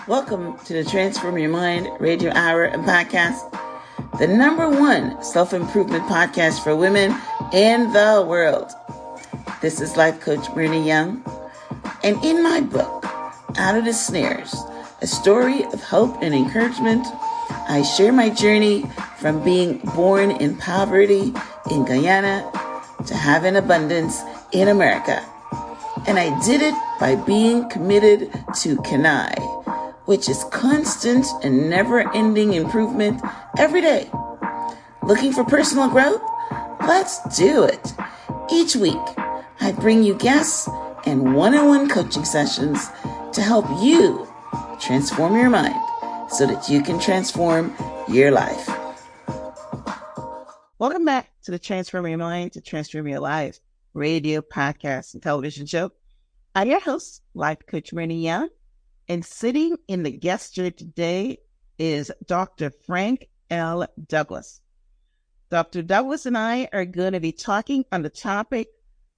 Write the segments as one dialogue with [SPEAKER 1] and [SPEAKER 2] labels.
[SPEAKER 1] Welcome to the Transform Your Mind radio hour and podcast, the number one self-improvement podcast for women in the world. This is life coach Myrna Young, and in my book, Out of the Snares, a story of hope and encouragement, I share my journey from being born in poverty in Guyana to having abundance in America. And I did it by being committed to Kenai, which is constant and never-ending improvement every day. Looking for personal growth? Let's do it. Each week, I bring you guests and one-on-one coaching sessions to help you transform your mind so that you can transform your life. Welcome back to the Transform Your Mind to Transform Your Life radio, podcast, and television show. I'm your host, life coach Myrna Young, and sitting in the guest chair today is Dr. Frank L. Douglas. Dr. Douglas and I are going to be talking on the topic,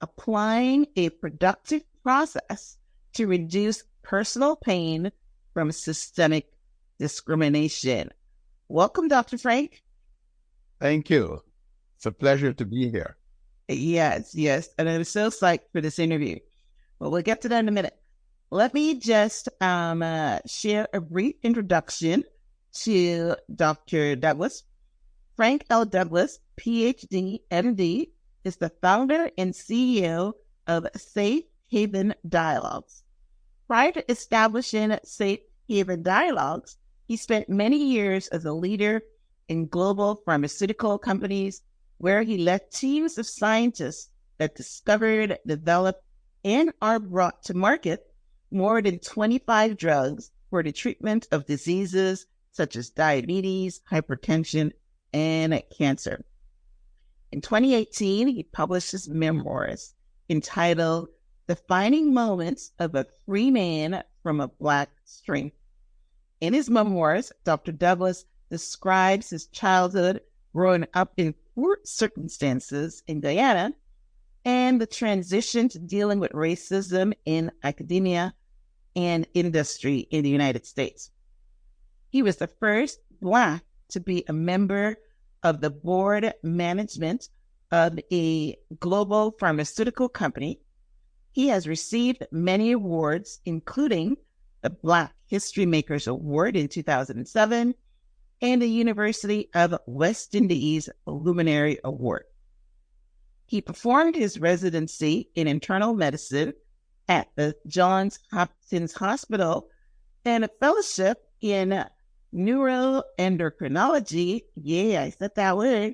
[SPEAKER 1] applying a productive process to reduce personal pain from systemic discrimination. Welcome, Dr. Frank.
[SPEAKER 2] Thank you. It's a pleasure to be here.
[SPEAKER 1] Yes. And I'm so psyched for this interview. Well, we'll get to that in a minute. Let me just share a brief introduction to Dr. Douglas. Frank L. Douglas, PhD, MD, is the founder and CEO of Safe Haven Dialogues. Prior to establishing Safe Haven Dialogues, he spent many years as a leader in global pharmaceutical companies, where he led teams of scientists that discovered, developed, and are brought to market more than 25 drugs for the treatment of diseases such as diabetes, hypertension, and cancer. In 2018, he published his memoirs entitled Defining Moments of a Free Man from a Black String. In his memoirs, Dr. Douglas describes his childhood growing up in poor circumstances in Guyana and the transition to dealing with racism in academia and industry in the United States. He was the first Black to be a member of the board management of a global pharmaceutical company. He has received many awards, including the Black History Makers Award in 2007 and the University of West Indies Luminary Award. He performed his residency in internal medicine at the Johns Hopkins Hospital and a fellowship in neuroendocrinology, I said that word,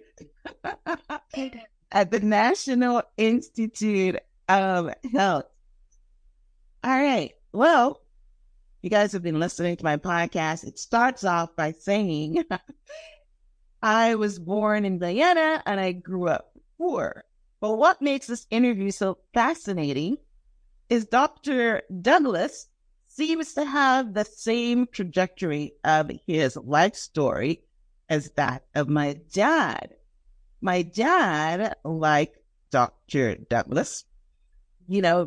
[SPEAKER 1] at the National Institute of Health. All right, well, you guys have been listening to my podcast. It starts off by saying, I was born in Guyana and I grew up poor. But what makes this interview so fascinating is Dr. Douglas seems to have the same trajectory of his life story as that of my dad. My dad, like Dr. Douglas,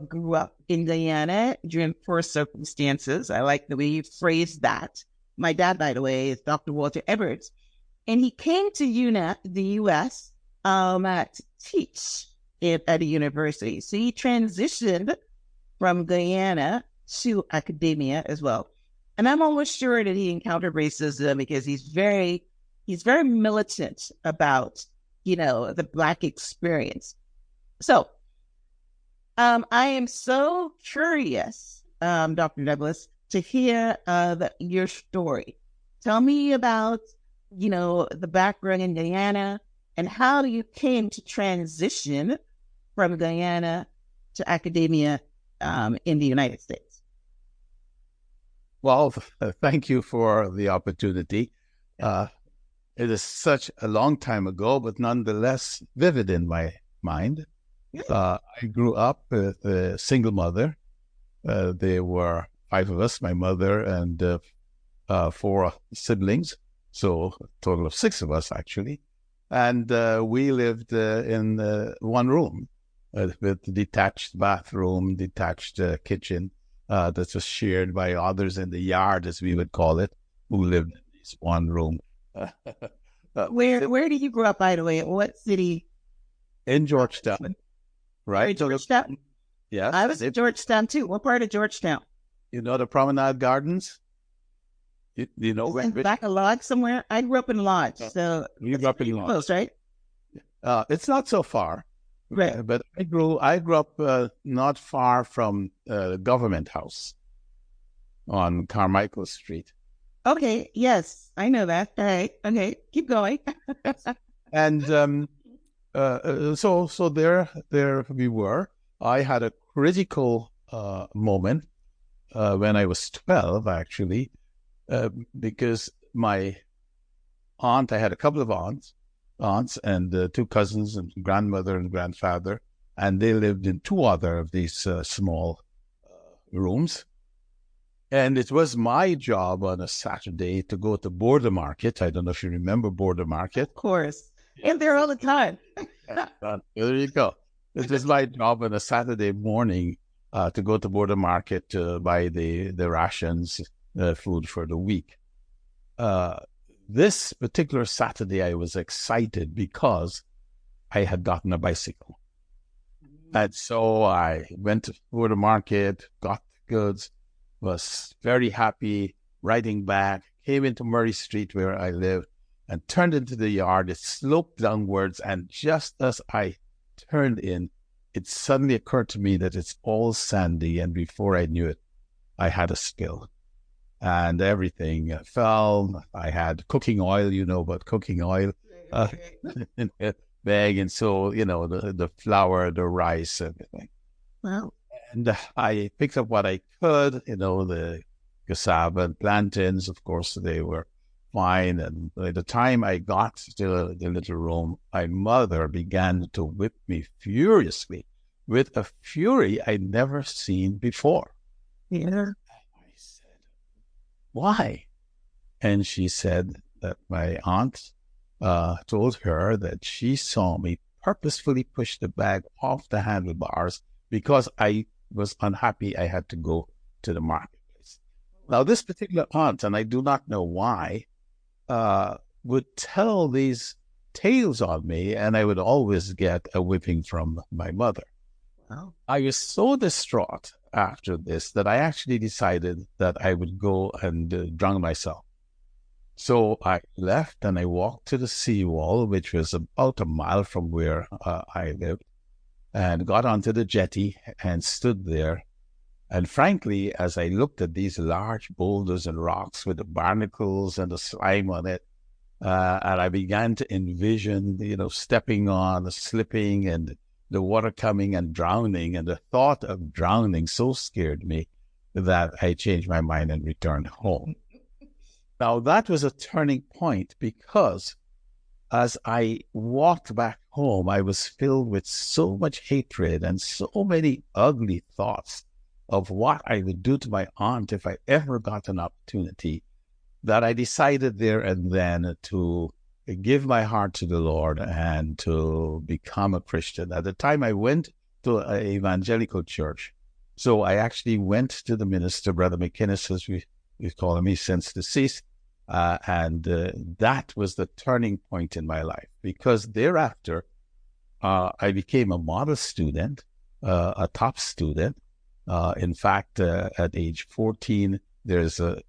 [SPEAKER 1] grew up in Guyana during poor circumstances. I like the way you phrased that. My dad, by the way, is Dr. Walter Edwards. And he came to the U.S. To teach at a university. So he transitioned from Guyana to academia as well. And I'm almost sure that he encountered racism because he's very militant about, the Black experience. So I am so curious, Dr. Douglas, to hear your story. Tell me about, the background in Guyana and how you came to transition from Guyana to academia in the United States.
[SPEAKER 2] Well, thank you for the opportunity. It is such a long time ago, but nonetheless vivid in my mind. I grew up with a single mother. There were 5 of us, my mother and 4 siblings, so a total of 6 of us actually. And we lived in one room with detached bathroom, detached kitchen, that was shared by others in the yard, as we would call it, who lived in this one room.
[SPEAKER 1] Where did you grow up, by the way? What city?
[SPEAKER 2] In Georgetown, right?
[SPEAKER 1] Georgetown?
[SPEAKER 2] Yes.
[SPEAKER 1] I was in Georgetown too. What part of Georgetown?
[SPEAKER 2] You know the Promenade Gardens? You know
[SPEAKER 1] in back a lodge somewhere? I grew up in Lodge, so
[SPEAKER 2] you grew up in Lodge,
[SPEAKER 1] close, right?
[SPEAKER 2] It's not so far,
[SPEAKER 1] right?
[SPEAKER 2] But I grew up not far from the Government House on Carmichael Street.
[SPEAKER 1] Okay, yes, I know that. All right, okay, keep going.
[SPEAKER 2] And so there we were. I had a critical moment when I was 12, actually, because my aunt, I had a couple of aunts and two cousins and grandmother and grandfather, and they lived in two other of these small rooms. And it was my job on a Saturday to go to Border Market. I don't know if you remember Border Market.
[SPEAKER 1] Of course. And there all the time.
[SPEAKER 2] There you go. It was my job on a Saturday morning to go to Border Market to buy the rations, food for the week. This particular Saturday, I was excited because I had gotten a bicycle. And so I went to Border Market, got the goods, was very happy, riding back, came into Murray Street where I live, and turned into the yard. It sloped downwards, and just as I turned in, it suddenly occurred to me that it's all sandy, and before I knew it, I had a spill. And everything fell. I had cooking oil, you know about cooking oil, in a bag, and so, you know, the flour, the rice, everything.
[SPEAKER 1] Wow.
[SPEAKER 2] And I picked up what I could, you know, the cassava and plantains, of course, they were fine. And by the time I got to the little room, my mother began to whip me furiously with a fury I'd never seen before.
[SPEAKER 1] Yeah.
[SPEAKER 2] I said, why? And she said that my aunt told her that she saw me purposefully push the bag off the handlebars because I was unhappy I had to go to the marketplace. Now, this particular aunt, and I do not know why, would tell these tales on me, and I would always get a whipping from my mother.
[SPEAKER 1] Wow.
[SPEAKER 2] I was so distraught after this that I actually decided that I would go and drown myself. So I left and I walked to the seawall, which was about a mile from where I lived, and got onto the jetty and stood there. And frankly, as I looked at these large boulders and rocks with the barnacles and the slime on it, and I began to envision, you know, stepping on, slipping, and the water coming and drowning. And the thought of drowning so scared me that I changed my mind and returned home. Now, that was a turning point because as I walked back home, I was filled with so much hatred and so many ugly thoughts of what I would do to my aunt if I ever got an opportunity, that I decided there and then to give my heart to the Lord and to become a Christian. At the time, I went to an evangelical church. So I actually went to the minister, Brother McInnes, as we call him, he's since deceased. And that was the turning point in my life, because thereafter, I became a model student, a top student. In fact, at age 14, there's an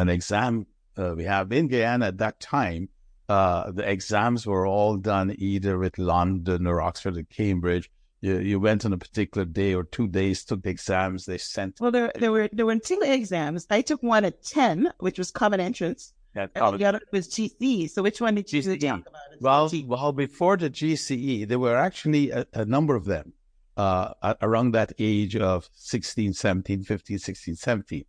[SPEAKER 2] exam we have in Guyana at that time. The exams were all done either with London or Oxford or Cambridge. You went on a particular day or 2 days, took the exams, they sent.
[SPEAKER 1] Well, there were 2 exams. I took one at 10, which was common entrance.
[SPEAKER 2] Yeah,
[SPEAKER 1] and the other was GCE. So which one did you talk about?
[SPEAKER 2] Well, before the GCE, there were actually a number of them around that age of 16, 17, 15, 16, 17.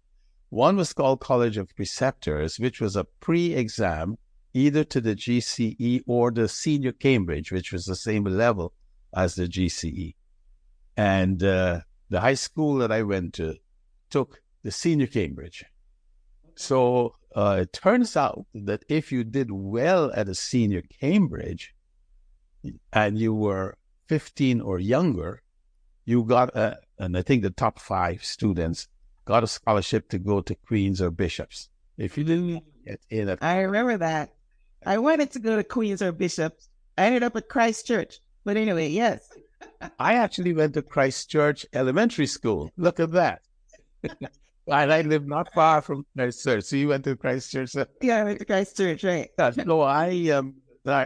[SPEAKER 2] One was called College of Preceptors, which was a pre-exam either to the GCE or the Senior Cambridge, which was the same level as the GCE. And the high school that I went to took the Senior Cambridge. So it turns out that if you did well at a Senior Cambridge and you were 15 or younger, you got and I think the top 5 students got a scholarship to go to Queens or Bishops. If you didn't get in at...
[SPEAKER 1] I remember that. I wanted to go to Queens or Bishops. I ended up at Christ Church. But anyway, yes.
[SPEAKER 2] I actually went to Christ Church Elementary School. Look at that. And I live not far from Christ Church. So you went to Christ Church?
[SPEAKER 1] Yeah, I went to Christ Church, right.
[SPEAKER 2] No, I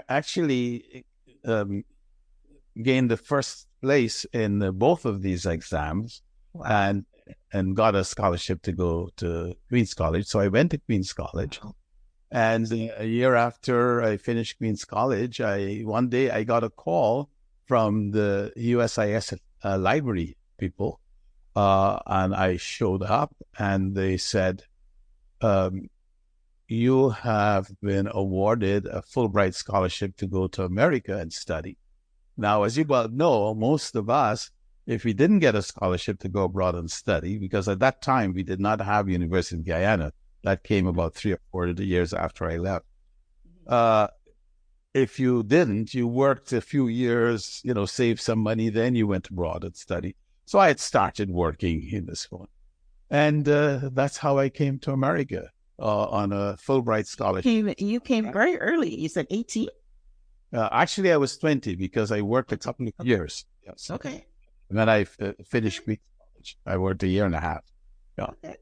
[SPEAKER 2] actually gained the first place in both of these exams. Wow. And got a scholarship to go to Queens College. So I went to Queens College. Wow. And a year after I finished Queens College, one day I got a call from the USIS library people. And I showed up and they said, you have been awarded a Fulbright scholarship to go to America and study. Now, as you well know, most of us, if we didn't get a scholarship to go abroad and study, because at that time we did not have University of Guyana, that came about 3 or 4 years after I left. If you didn't, you worked a few years, saved some money, then you went abroad and studied. So I had started working in this one. And that's how I came to America on a Fulbright scholarship.
[SPEAKER 1] You came very early. You said 18?
[SPEAKER 2] Actually, I was 20 because I worked a couple of years. Yes.
[SPEAKER 1] Okay.
[SPEAKER 2] And then I finished Queens College. I worked a year and a half. Yeah.
[SPEAKER 1] Okay.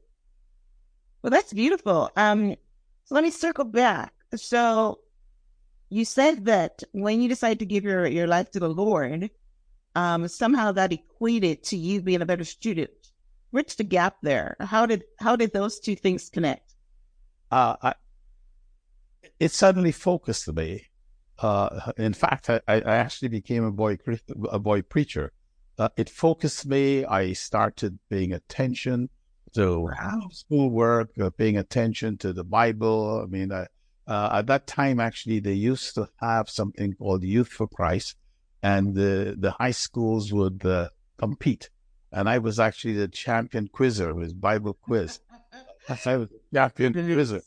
[SPEAKER 1] Well, that's beautiful. So let me circle back. So you said that when you decided to give your life to the Lord, somehow that equated to you being a better student. Bridge the gap there. How did those two things connect?
[SPEAKER 2] It suddenly focused me. In fact, I actually became a boy preacher. It focused me. I started paying attention to schoolwork, paying attention to the Bible. I mean, at that time, actually, they used to have something called Youth for Christ, and the high schools would compete. And I was actually the champion quizzer with Bible quiz. I was the champion quizzer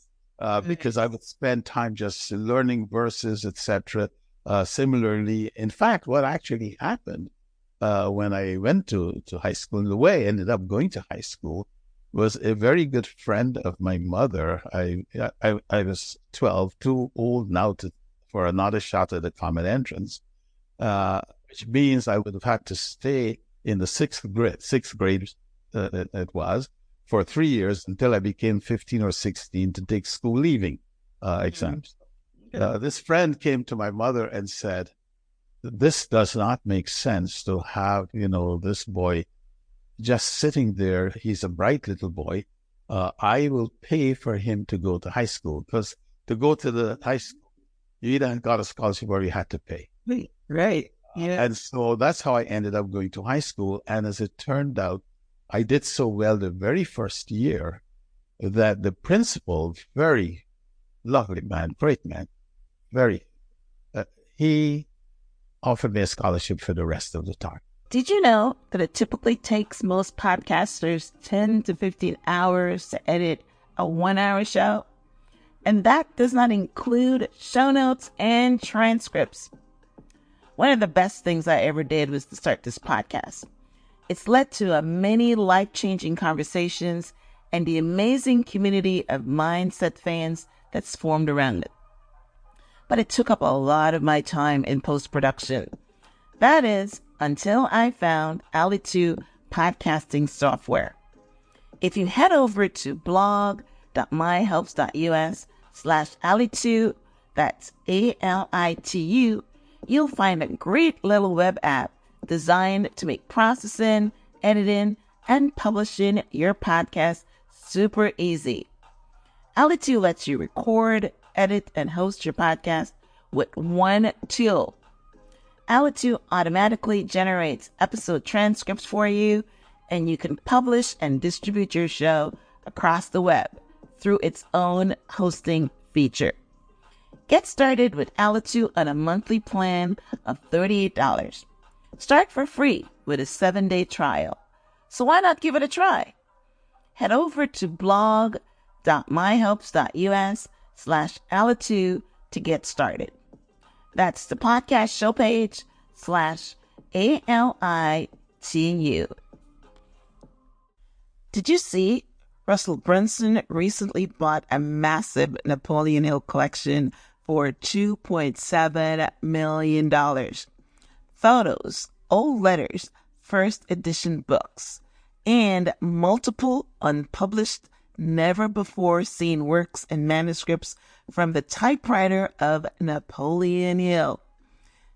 [SPEAKER 2] because I would spend time just learning verses, etc. Similarly, in fact, what actually happened when I went to high school, and the way I ended up going to high school, was a very good friend of my mother. I was 12, too old now for another shot at the common entrance, which means I would have had to stay in the sixth grade, it was, for 3 years until I became 15 or 16 to take school leaving exams. This friend came to my mother and said, this does not make sense to have, this boy just sitting there. He's a bright little boy. I will pay for him to go to high school, because to go to the high school, you either got a scholarship or you had to pay.
[SPEAKER 1] Right. Yeah.
[SPEAKER 2] And so that's how I ended up going to high school. And as it turned out, I did so well the very first year that the principal, very lovely man, great man, he offered me a scholarship for the rest of the time.
[SPEAKER 1] Did you know that it typically takes most podcasters 10 to 15 hours to edit a 1-hour show? And that does not include show notes and transcripts. One of the best things I ever did was to start this podcast. It's led to many life-changing conversations and the amazing community of mindset fans that's formed around it. But it took up a lot of my time in post-production. That is, until I found Ali2 podcasting software. If you head over to blog.myhelps.us/Ali2, that's ALITU, you'll find a great little web app designed to make processing, editing, and publishing your podcast super easy. Ali2 lets you record, edit, and host your podcast with one tool. Ali2 automatically generates episode transcripts for you, and you can publish and distribute your show across the web through its own hosting feature. Get started with Ali2 on a monthly plan of $38. Start for free with a 7-day trial. So why not give it a try? Head over to blog.myhelps.us/Ali2 to get started. That's the podcast show page /ALITU. Did you see Russell Brunson recently bought a massive Napoleon Hill collection for $2.7 million? Photos, old letters, first edition books, and multiple unpublished, never before seen works and manuscripts from the typewriter of Napoleon Hill.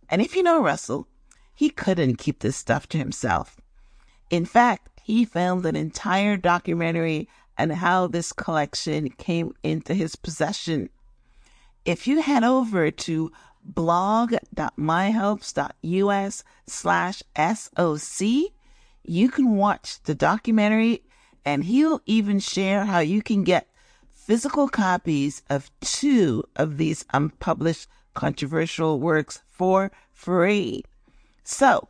[SPEAKER 1] And if you know Russell, he couldn't keep this stuff to himself. In fact, he filmed an entire documentary on how this collection came into his possession. If you head over to blog.myhelps.us/SOC, you can watch the documentary, and he'll even share how you can get physical copies of 2 of these unpublished controversial works for free. So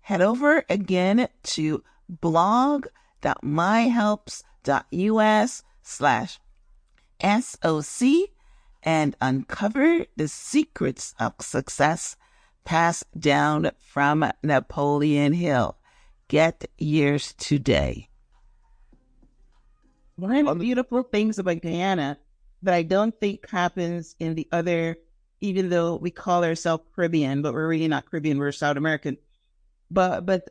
[SPEAKER 1] head over again to blog.myhelps.us/SOC and uncover the secrets of success passed down from Napoleon Hill. Get yours today. One of the beautiful things about Guyana that I don't think happens in the other, even though we call ourselves Caribbean, but we're really not Caribbean, we're South American. But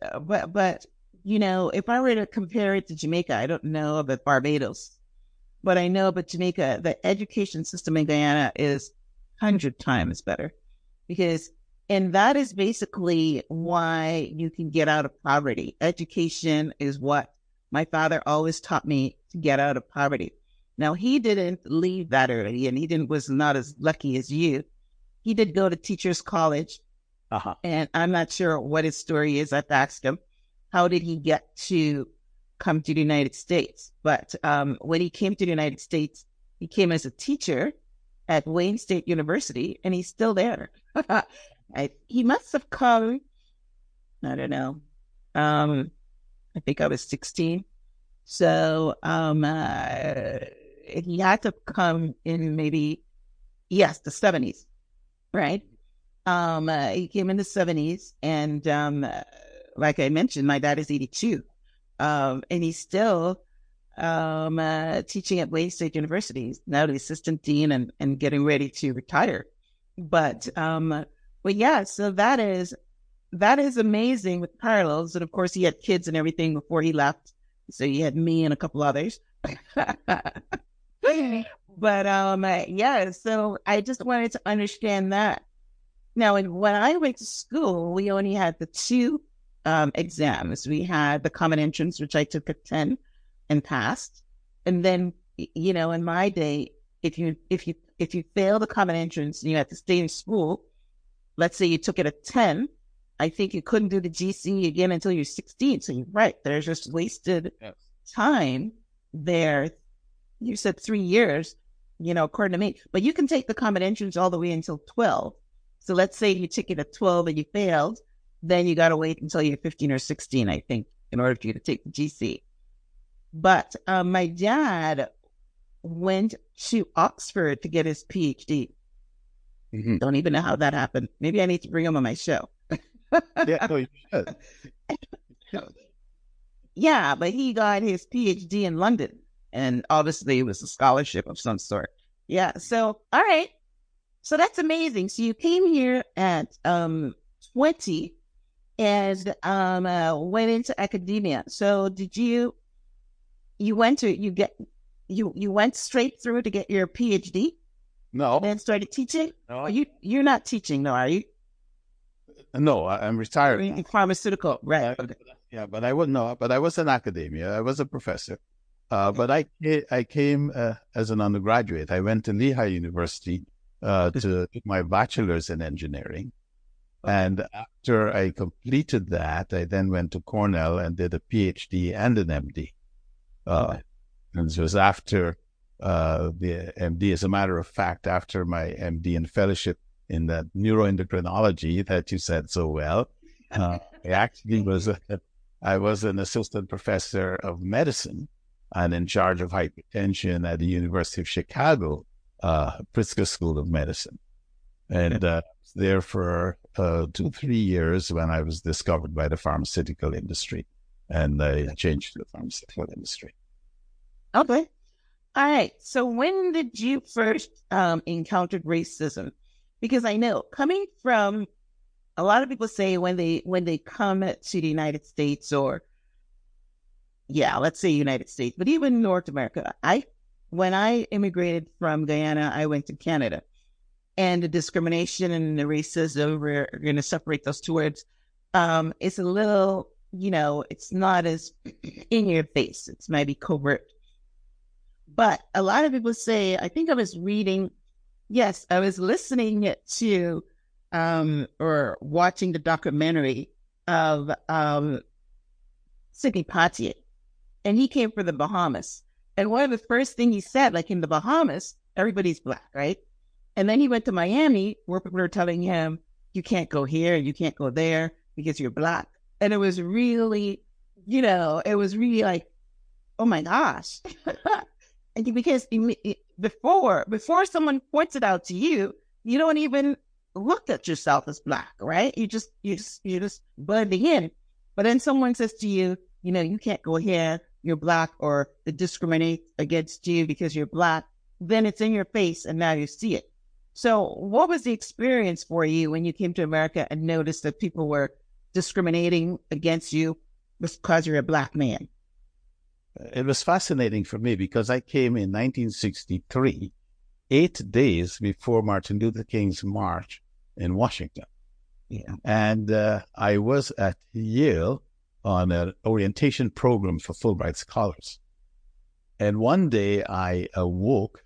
[SPEAKER 1] you know, if I were to compare it to Jamaica, I don't know about Barbados, but I know about Jamaica, the education system in Guyana is 100 times better and that is basically why you can get out of poverty. Education is what my father always taught me to get out of poverty. Now, he didn't leave that early, and was not as lucky as you. He did go to teachers college. And I'm not sure what his story is. I've asked him, how did he get to come to the United States? But when he came to the United States, he came as a teacher at Wayne State University, and he's still there. He must have come, I don't know. I think I was 16. So he had to come in maybe, the 70s, right? He came in the 70s, and like I mentioned, my dad is 82, and he's still teaching at Wayne State University. He's now the assistant dean and getting ready to retire. But yeah, so that is amazing with parallels. And of course, he had kids and everything before he left. So he had me and a couple others. But yeah, so I just wanted to understand that. Now, when I went to school, we only had the 2 exams. We had the common entrance, which I took at 10 and passed. And then, you know, in my day, if you fail the common entrance and you had to stay in school, let's say you took it at 10, I think you couldn't do the GC again until you're 16. So you're right. There's just wasted time there. You said 3 years, you know, according to me. But you can take the common entrance all the way until 12. So let's say you took it at 12 and you failed, then you got to wait until you're 15 or 16, I think, in order for you to take the GC. But my dad went to Oxford to get his PhD. Mm-hmm. Don't even know how that happened. Maybe I need to bring him on my show.
[SPEAKER 2] Yeah, no, you should.
[SPEAKER 1] Yeah, but he got his PhD in London, and obviously it was a scholarship of some sort. Yeah, so, all right. So that's amazing. So you came here at 20 and went into academia. So did you went straight through to get your PhD?
[SPEAKER 2] No.
[SPEAKER 1] And then started teaching?
[SPEAKER 2] No.
[SPEAKER 1] You're not teaching, no, are you?
[SPEAKER 2] No, I'm retired.
[SPEAKER 1] In pharmaceutical, right?
[SPEAKER 2] Yeah, but I wouldn't know. But I was in academia. I was a professor. But I came as an undergraduate. I went to Lehigh University to do my bachelor's in engineering. Okay. And after I completed that, I then went to Cornell and did a PhD and an MD. And this was after the MD. As a matter of fact, after my MD and fellowship in that neuroendocrinology that you said so well, I actually I was an assistant professor of medicine and in charge of hypertension at the University of Chicago, Pritzker School of Medicine. And there for 2-3 years when I was discovered by the pharmaceutical industry. and I changed to the pharmaceutical industry.
[SPEAKER 1] Okay. All right. So when did you first encounter racism? Because I know coming from a lot of people say when they come to the United States, or yeah, let's say United States, but even North America. When I immigrated from Guyana, I went to Canada, and the discrimination and the racism, we're going to separate those two words. It's a little, it's not as in your face. It's maybe covert. But a lot of people say, I think I was reading, yes, I was listening to or watching the documentary of Sidney Poitier, and he came from the Bahamas. And one of the first things he said, like in the Bahamas, everybody's Black, right? And then he went to Miami, where people were telling him, you can't go here, you can't go there because you're Black. And it was really, it was really like, oh my gosh. And because before someone points it out to you, you don't even look at yourself as Black, right? You're just blending in. But then someone says to you, you can't go here, you're Black, or they discriminate against you because you're Black. Then it's in your face, and now you see it. So what was the experience for you when you came to America and noticed that people were discriminating against you because you're a Black man?
[SPEAKER 2] It was fascinating for me because I came in 1963, 8 days before Martin Luther King's march in Washington.
[SPEAKER 1] Yeah.
[SPEAKER 2] And I was at Yale on an orientation program for Fulbright scholars. And one day I awoke,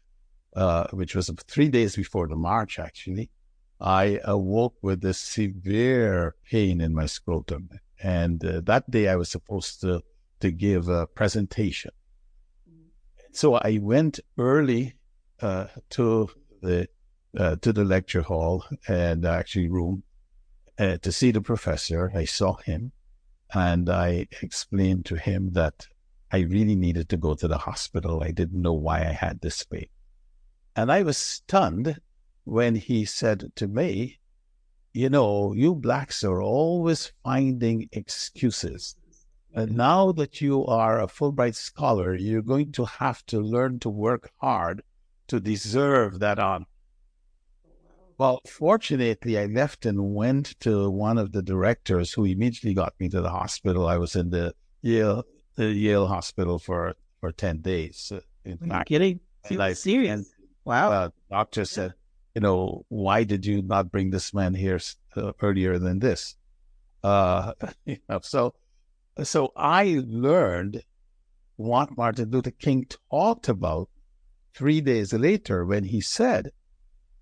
[SPEAKER 2] which was 3 days before the march, actually. I awoke with this severe pain in my scrotum. And that day I was supposed to give a presentation. So I went early to the lecture hall and actually room to see the professor. I saw him and I explained to him that I really needed to go to the hospital. I didn't know why I had this pain. And I was stunned when he said to me, you Blacks are always finding excuses. And now that you are a Fulbright scholar, you're going to have to learn to work hard to deserve that honor. Well, fortunately, I left and went to one of the directors who immediately got me to the hospital. I was in the Yale hospital for 10 days. In fact,
[SPEAKER 1] kidding? Serious? Wow.
[SPEAKER 2] The doctor said, why did you not bring this man here earlier than this? So I learned what Martin Luther King talked about 3 days later when he said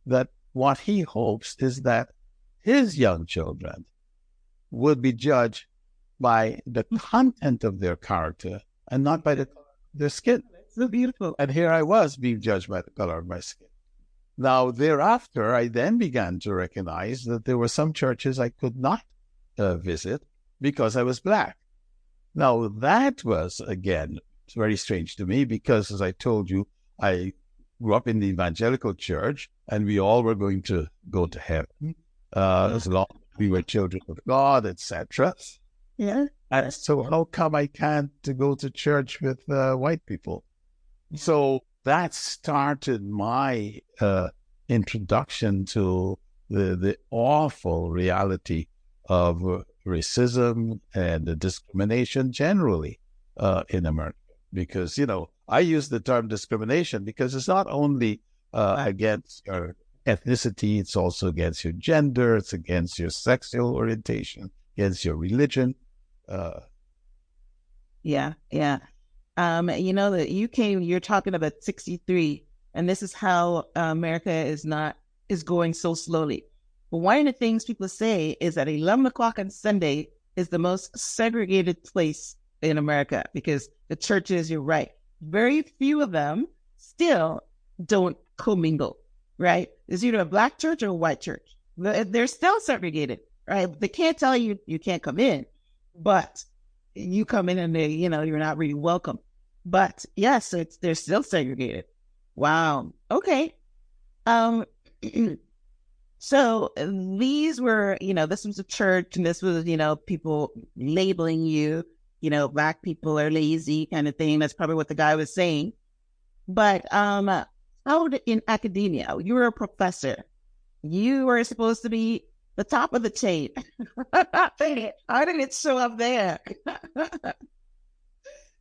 [SPEAKER 2] that what he hopes is that his young children would be judged by the content of their character and not by their skin.
[SPEAKER 1] That's so beautiful.
[SPEAKER 2] And here I was being judged by the color of my skin. Now, thereafter, I then began to recognize that there were some churches I could not visit because I was Black. Now, that was, again, very strange to me because, as I told you, I grew up in the evangelical church and we all were going to go to heaven as long as we were children of God, etc.
[SPEAKER 1] Yeah.
[SPEAKER 2] And so how come I can't go to church with white people? So that started my introduction to the awful reality of racism and the discrimination generally in America. Because, I use the term discrimination because it's not only against your ethnicity, it's also against your gender, it's against your sexual orientation, against your religion.
[SPEAKER 1] Yeah. That you're talking about 63, and this is how America is going so slowly. But one of the things people say is that 11 o'clock on Sunday is the most segregated place in America because the churches, you're right, very few of them still don't commingle, right? It's either a Black church or a white church. They're still segregated, right? They can't tell you you can't come in, but you come in and you're not really welcome. But yes, they're still segregated. Wow. Okay. So these were, this was a church and this was, people labeling you. Black people are lazy kind of thing. That's probably what the guy was saying. But in academia, you were a professor. You were supposed to be the top of the chain. How did it show up there?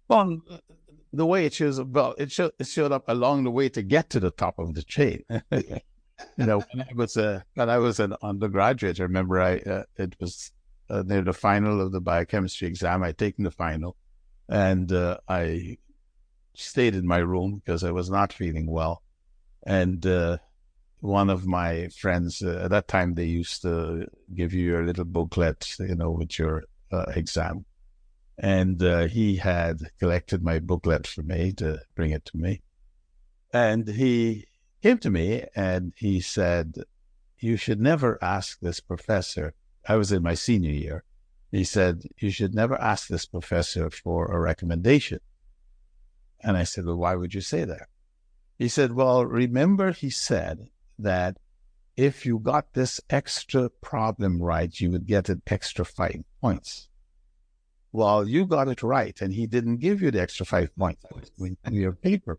[SPEAKER 2] Well, the way it shows up, well, it showed up along the way to get to the top of the chain. When I was an undergraduate, I remember it was near the final of the biochemistry exam. I'd taken the final, and I stayed in my room because I was not feeling well. And one of my friends, at that time, they used to give you your little booklet, with your exam. And he had collected my booklet for me to bring it to me. And he came to me and he said, "You should never ask this professor." I was in my senior year. He said, "You should never ask this professor for a recommendation." And I said, "Well, why would you say that?" He said, "Well, remember he said that if you got this extra problem right, you would get an extra 5 points. Well, you got it right, and he didn't give you the extra 5 points in your paper."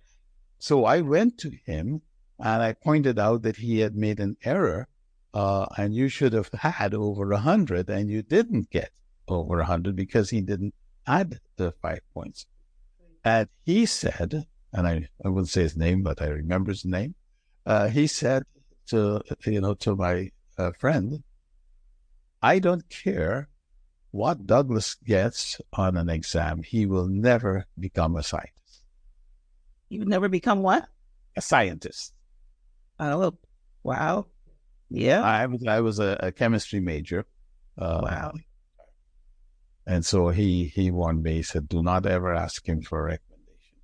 [SPEAKER 2] So I went to him and I pointed out that he had made an error, and you should have had over 100, and you didn't get over 100 because he didn't add the 5 points. And he said, and I wouldn't say his name, but I remember his name. He said to my friend, "I don't care what Douglas gets on an exam, he will never become a scientist."
[SPEAKER 1] You would never become what?
[SPEAKER 2] A scientist.
[SPEAKER 1] Oh, wow. Yeah.
[SPEAKER 2] I was a chemistry major.
[SPEAKER 1] Wow.
[SPEAKER 2] And so he warned me, he said, "Do not ever ask him for a recommendation."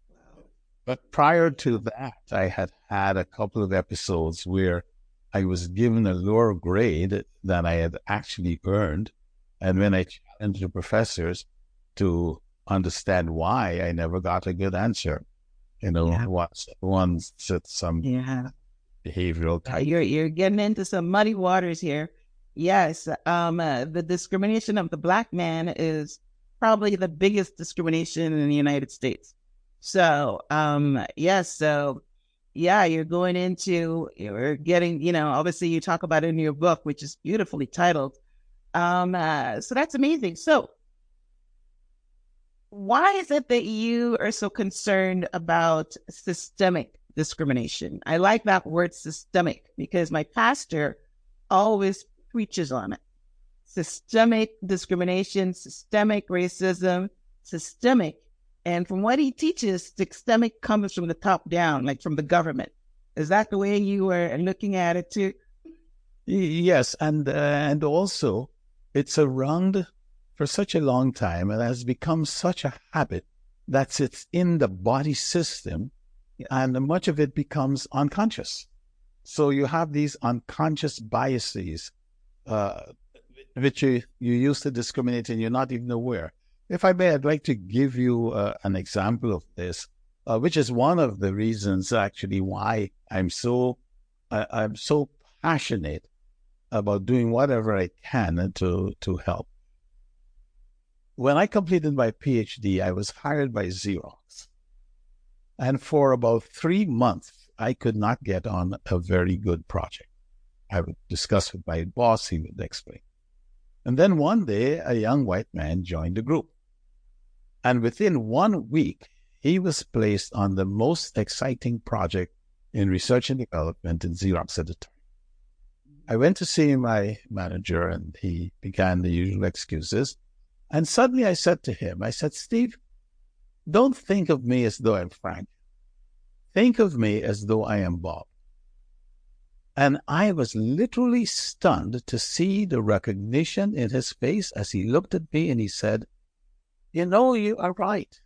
[SPEAKER 2] Wow. But prior to that, I had a couple of episodes where I was given a lower grade than I had actually earned. And when I challenged the professors to understand why, I never got a good answer. One said some behavioral type.
[SPEAKER 1] You're getting into some muddy waters here. Yes, the discrimination of the Black man is probably the biggest discrimination in the United States. So, you're getting, obviously you talk about it in your book, which is beautifully titled. So that's amazing. So why is it that you are so concerned about systemic discrimination? I like that word systemic because my pastor always preaches on it. Systemic discrimination, systemic racism, systemic. And from what he teaches, systemic comes from the top down, like from the government. Is that the way you were looking at it too?
[SPEAKER 2] Yes. And also, it's around for such a long time and has become such a habit that it's in the body system, and much of it becomes unconscious. So you have these unconscious biases, which you use to discriminate and you're not even aware. If I may, I'd like to give you an example of this, which is one of the reasons actually why I'm so passionate about doing whatever I can to help. When I completed my PhD, I was hired by Xerox. And for about 3 months, I could not get on a very good project. I would discuss with my boss, he would explain. And then one day, a young white man joined the group. And within 1 week, he was placed on the most exciting project in research and development in Xerox at the time. I went to see my manager and he began the usual excuses. And suddenly I said to him, "Steve, don't think of me as though I'm Frank. Think of me as though I am Bob." And I was literally stunned to see the recognition in his face as he looked at me and he said, "You are right.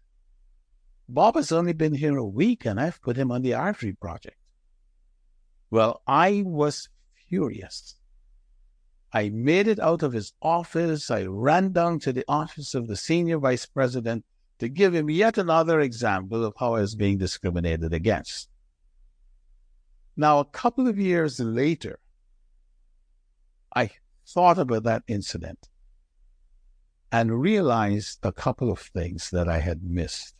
[SPEAKER 2] Bob has only been here a week and I've put him on the artery project." Well, I was furious. I made it out of his office. I ran down to the office of the senior vice president to give him yet another example of how I was being discriminated against. Now, a couple of years later, I thought about that incident. and realized a couple of things that I had missed.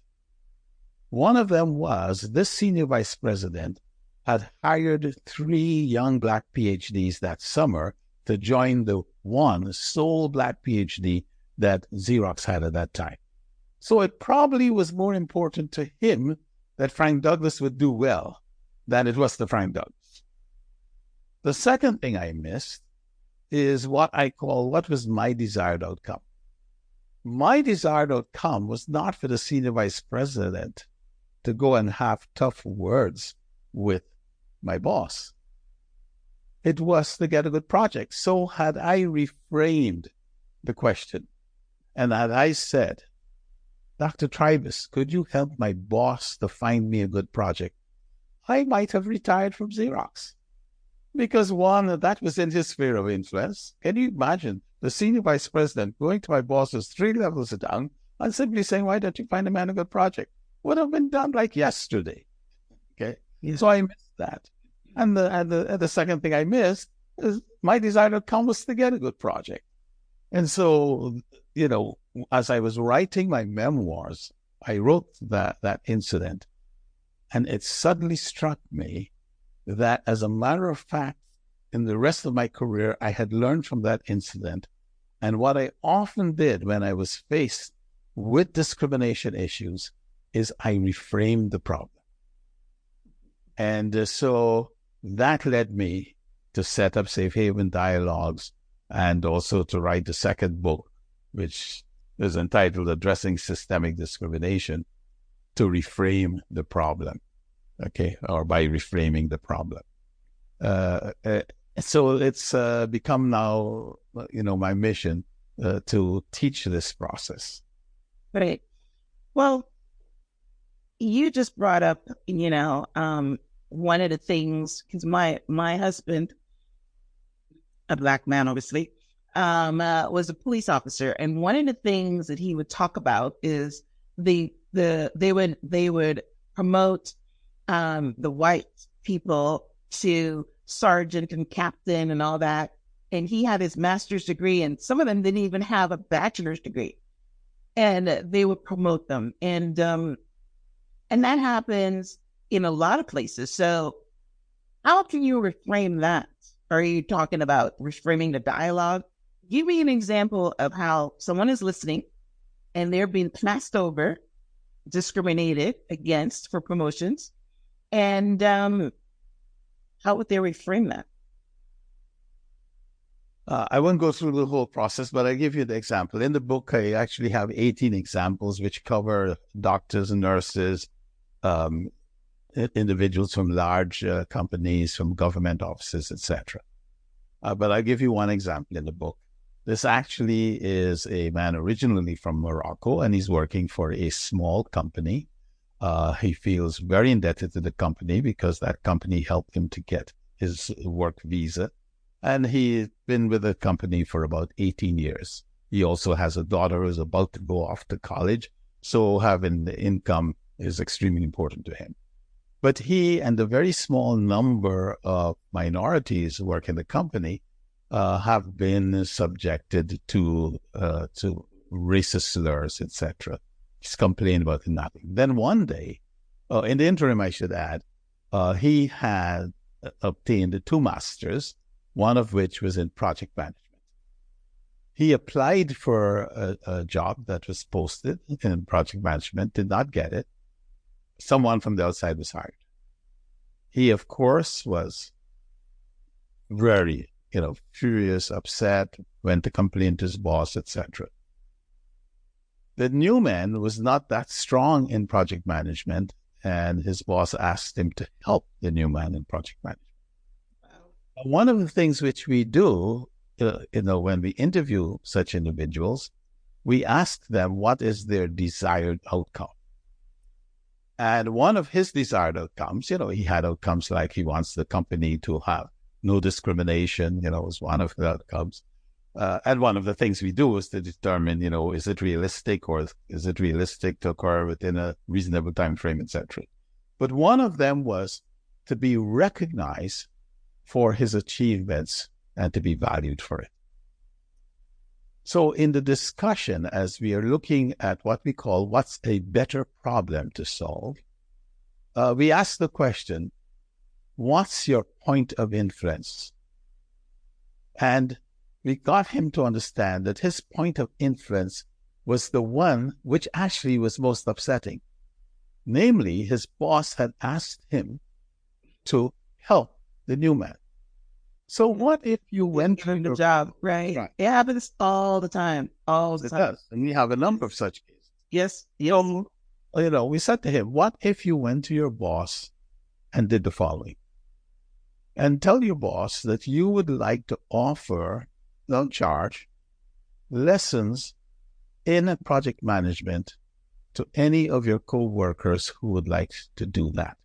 [SPEAKER 2] One of them was this senior vice president had hired 3 young Black PhDs that summer to join the one sole Black PhD that Xerox had at that time. So it probably was more important to him that Frank Douglas would do well than it was to Frank Douglas. The second thing I missed is what I call what was my desired outcome. My desired outcome was not for the senior vice president to go and have tough words with my boss. It was to get a good project. So had I reframed the question and had I said, Dr. Tribus, could you help my boss to find me a good project? I might have retired from Xerox. Because one, that was in his sphere of influence. Can you imagine the senior vice president going to my bosses 3 levels down and simply saying, why don't you find a man a good project? Would have been done like yesterday. Okay. Yeah. So I missed that. And the second thing I missed is my desired outcome was to get a good project. And so, as I was writing my memoirs, I wrote that incident, and it suddenly struck me that, as a matter of fact, in the rest of my career, I had learned from that incident. And what I often did when I was faced with discrimination issues is I reframed the problem. And so that led me to set up Safe Haven Dialogues and also to write the second book, which is entitled Addressing Systemic Discrimination, to reframe the problem, okay, or by reframing the problem. So it's become now, my mission to teach this process.
[SPEAKER 1] Right. Well, you just brought up, one of the things, because my husband, a Black man, obviously, was a police officer, and one of the things that he would talk about is they would promote the white people to sergeant and captain and all that, and he had his master's degree, and some of them didn't even have a bachelor's degree, and they would promote them, and that happens in a lot of places. So how can you reframe that? Are you talking about reframing the dialogue? Give me an example of how someone is listening and they're being passed over, discriminated against for promotions, and how would they reframe that?
[SPEAKER 2] I won't go through the whole process, but I'll give you the example. In the book, I actually have 18 examples which cover doctors and nurses, individuals from large companies, from government offices, etc. But I'll give you one example in the book. This actually is a man originally from Morocco, and he's working for a small company. He feels very indebted to the company because that company helped him to get his work visa. And he's been with the company for about 18 years. He also has a daughter who's about to go off to college. So having the income is extremely important to him. But he and a very small number of minorities who work in the company have been subjected to racist slurs, etc. He's complained about nothing. Then one day, in the interim, I should add, he had obtained 2 masters, one of which was in project management. He applied for a job that was posted in project management, did not get it. Someone from the outside was hired. He, of course, was very, furious, upset, went to complain to his boss, etc. The new man was not that strong in project management, and his boss asked him to help the new man in project management. Wow. One of the things which we do, when we interview such individuals, we ask them what is their desired outcome. And one of his desired outcomes, he had outcomes like he wants the company to have no discrimination, was one of the outcomes. And one of the things we do is to determine, is it realistic, or is it realistic to occur within a reasonable time frame, etc. But one of them was to be recognized for his achievements and to be valued for it. So in the discussion, as we are looking at what we call what's a better problem to solve, we ask the question, what's your point of influence? And we got him to understand that his point of influence was the one which actually was most upsetting. Namely, his boss had asked him to help the new man. So what if you went
[SPEAKER 1] to the job, right? It happens all the time, all the time.
[SPEAKER 2] It does, and we have a number of such cases.
[SPEAKER 1] Yes.
[SPEAKER 2] We said to him, what if you went to your boss and did the following? And tell your boss that you would like to offer, no charge, lessons in project management to any of your co-workers who would like to do that.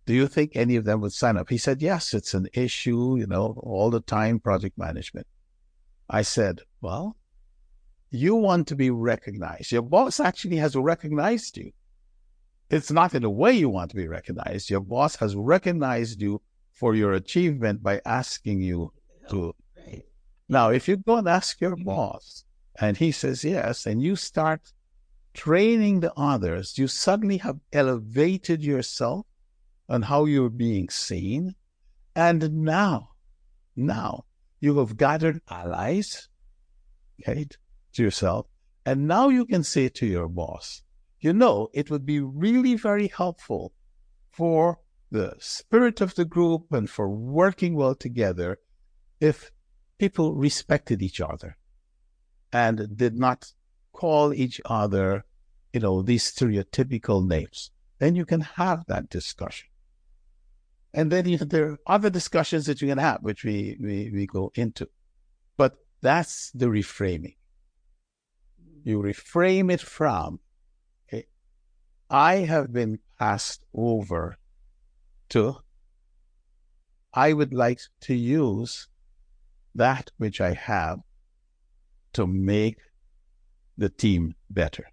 [SPEAKER 2] Do you think any of them would sign up? He said, yes, it's an issue, all the time, project management. I said, well, you want to be recognized. Your boss actually has recognized you. It's not in a way you want to be recognized. Your boss has recognized you for your achievement by asking you to. Right. Now, if you go and ask your boss and he says yes, and you start training the others, you suddenly have elevated yourself and how you're being seen. And now you have gathered allies, okay, to yourself. And now you can say to your boss, it would be really very helpful for the spirit of the group and for working well together if people respected each other and did not call each other, these stereotypical names. Then you can have that discussion. And then there are other discussions that you can have, which we go into. But that's the reframing. You reframe it from, okay, I have been passed over to, I would like to use that which I have to make the team better.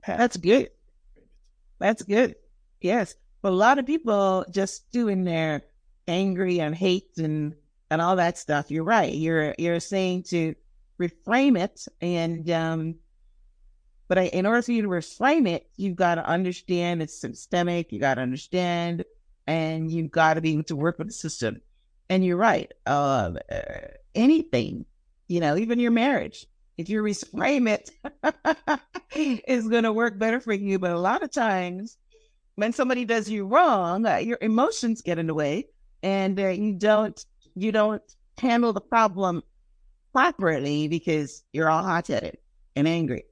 [SPEAKER 1] That's good. That's good. Yes. But a lot of people just doing their angry and hate and all that stuff. You're right. You're saying to reframe it. And, but in order for you to reframe it, you've got to understand it's systemic. You got to understand, and you've got to be able to work with the system. And you're right. Anything, even your marriage, if you reframe it, it's going to work better for you. But a lot of times when somebody does you wrong, your emotions get in the way, and you don't handle the problem properly because you're all hot-headed and angry.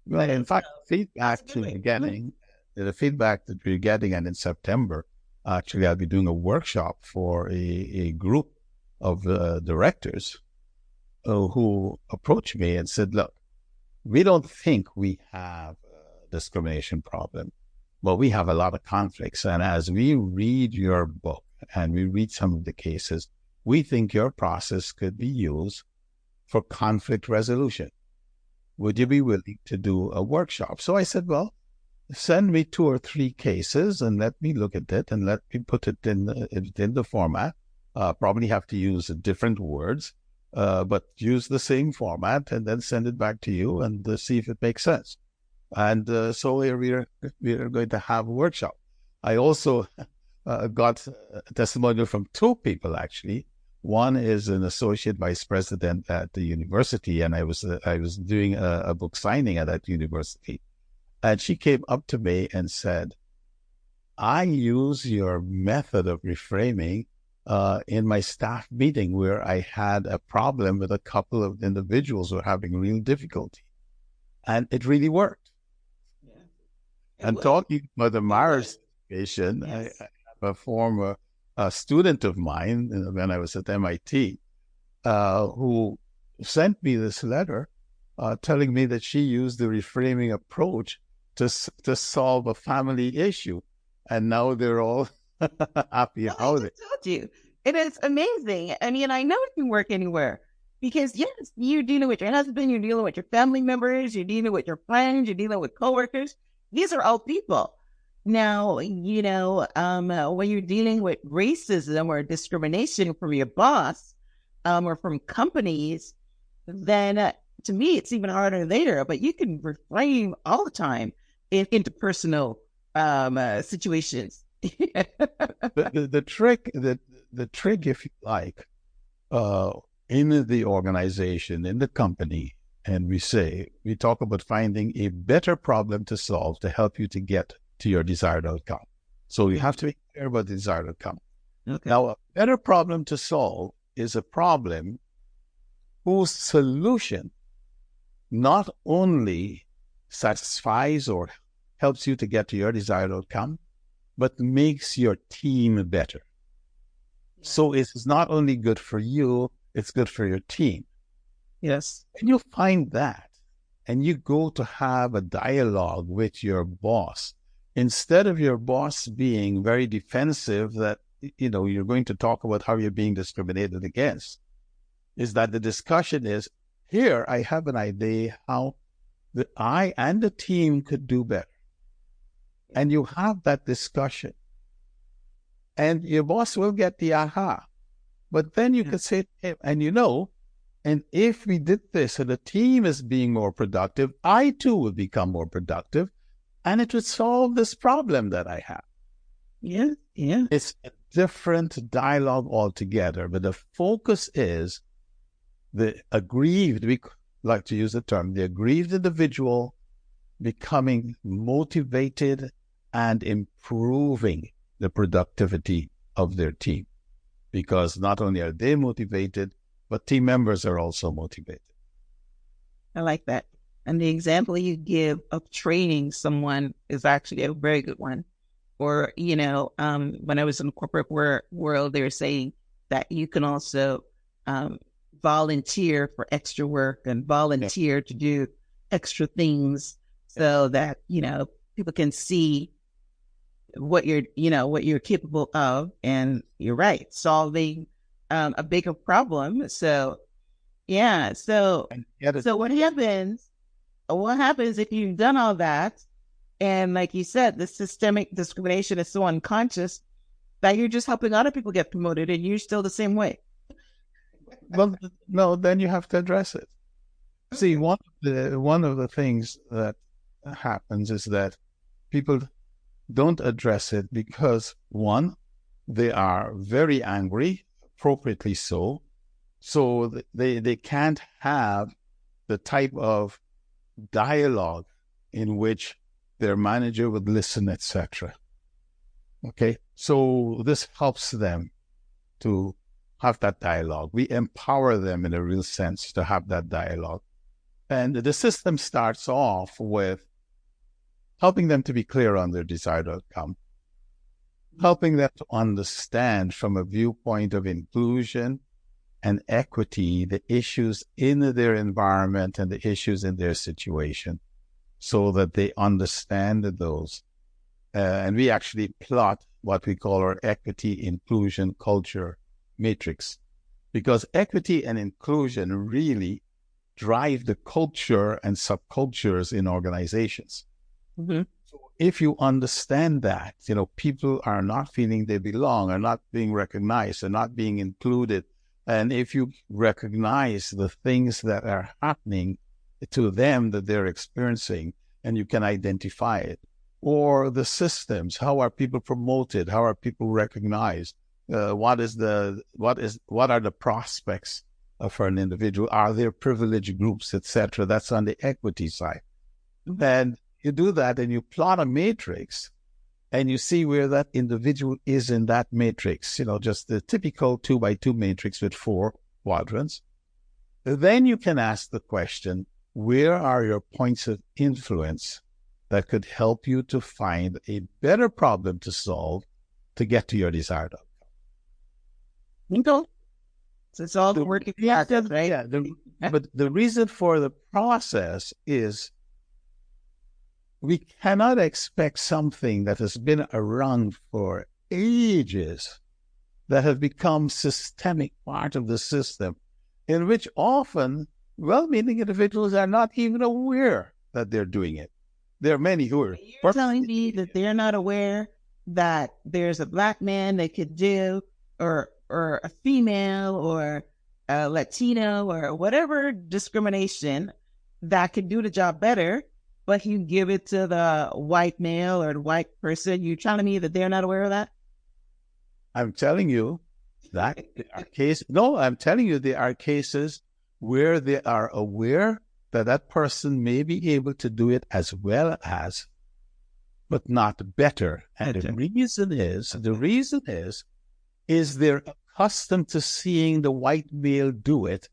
[SPEAKER 2] Right. In fact, the feedback that we're getting, and in September, actually, I'll be doing a workshop for a group of directors who approached me and said, look, we don't think we have a discrimination problem, but we have a lot of conflicts. And as we read your book and we read some of the cases, we think your process could be used for conflict resolution. Would you be willing to do a workshop? So I said, well, send me 2 or 3 cases and let me look at it and let me put it in the format. Probably have to use different words, but use the same format and then send it back to you and see if it makes sense. And so we're going to have a workshop. I also got a testimonial from 2 people, actually. One is an associate vice president at the university, and I was doing a book signing at that university. And she came up to me and said, I use your method of reframing in my staff meeting where I had a problem with a couple of individuals who were having real difficulty. And it really worked. Yeah. And talking about the marriage situation, yes. I have a former student of mine when I was at MIT who sent me this letter telling me that she used the reframing approach to solve a family issue. And now they're all happy about it.
[SPEAKER 1] I told you. It is amazing. I mean, I know it can work anywhere because, yes, you're dealing with your husband, you're dealing with your family members, you're dealing with your friends, you're dealing with coworkers. These are all people. Now, when you're dealing with racism or discrimination from your boss, or from companies, then to me, it's even harder there. But you can reframe all the time in interpersonal situations.
[SPEAKER 2] The trick, if you like, in the organization, in the company, and we talk about finding a better problem to solve to help you to get to your desired outcome. So you have to be clear about the desired outcome.
[SPEAKER 1] Okay.
[SPEAKER 2] Now, a better problem to solve is a problem whose solution not only satisfies or helps you to get to your desired outcome, but makes your team better. So it's not only good for you, it's good for your team.
[SPEAKER 1] Yes.
[SPEAKER 2] And you find that, and you go to have a dialogue with your boss, instead of your boss being very defensive that, you're going to talk about how you're being discriminated against, is that the discussion is, here, I have an idea how I and the team could do better. And you have that discussion. And your boss will get the aha. But then you could say, and and if we did this and the team is being more productive, I too would become more productive, and it would solve this problem that I have.
[SPEAKER 1] Yeah.
[SPEAKER 2] It's a different dialogue altogether, but the focus is the aggrieved, we like to use the term, the aggrieved individual becoming motivated and improving the productivity of their team. Because not only are they motivated, but team members are also motivated.
[SPEAKER 1] I like that. And the example you give of training someone is actually a very good one. Or, when I was in the corporate world, they were saying that you can also volunteer for extra work and volunteer to do extra things so that, people can see what you're capable of. And you're right, solving a bigger problem. So, yeah. So what happens if you've done all that? And like you said, the systemic discrimination is so unconscious that you're just helping other people get promoted and you're still the same way.
[SPEAKER 2] Well, no, then you have to address it. See, one of the things that happens is that people don't address it because, one, they are very angry, appropriately so. So they can't have the type of dialogue in which their manager would listen, etc. Okay, so this helps them to have that dialogue. We empower them in a real sense to have that dialogue. And the system starts off with helping them to be clear on their desired outcome, helping them to understand from a viewpoint of inclusion and equity the issues in their environment and the issues in their situation, so that they understand those. And we actually plot what we call our equity, inclusion, culture matrix, because equity and inclusion really drive the culture and subcultures in organizations.
[SPEAKER 1] Mm-hmm.
[SPEAKER 2] So if you understand that, people are not feeling they belong, are not being recognized, are not being included. And if you recognize the things that are happening to them that they're experiencing, and you can identify it, or the systems, how are people promoted? How are people recognized? What are the prospects for an individual? Are there privileged groups, etc.? That's on the equity side. Mm-hmm. And you do that and you plot a matrix and you see where that individual is in that matrix, just the typical 2x2 matrix with 4 quadrants. Then you can ask the question, where are your points of influence that could help you to find a better problem to solve to get to your desired outcome?
[SPEAKER 1] So it's all working together, right?
[SPEAKER 2] Yeah, but the reason for the process is we cannot expect something that has been around for ages, that have become systemic part of the system, in which often well-meaning individuals are not even aware that they're doing it. There are many who are
[SPEAKER 1] You're telling me that they're not aware that there's a black man that could do, or a female, or a Latino, or whatever discrimination that could do the job better, but you give it to the white male or the white person. You're telling me that they're not aware of that?
[SPEAKER 2] I'm telling you that there are cases. No, I'm telling you there are cases where they are aware that that person may be able to do it as well as, but not better. And the reason is they're accustomed to seeing the white male do it.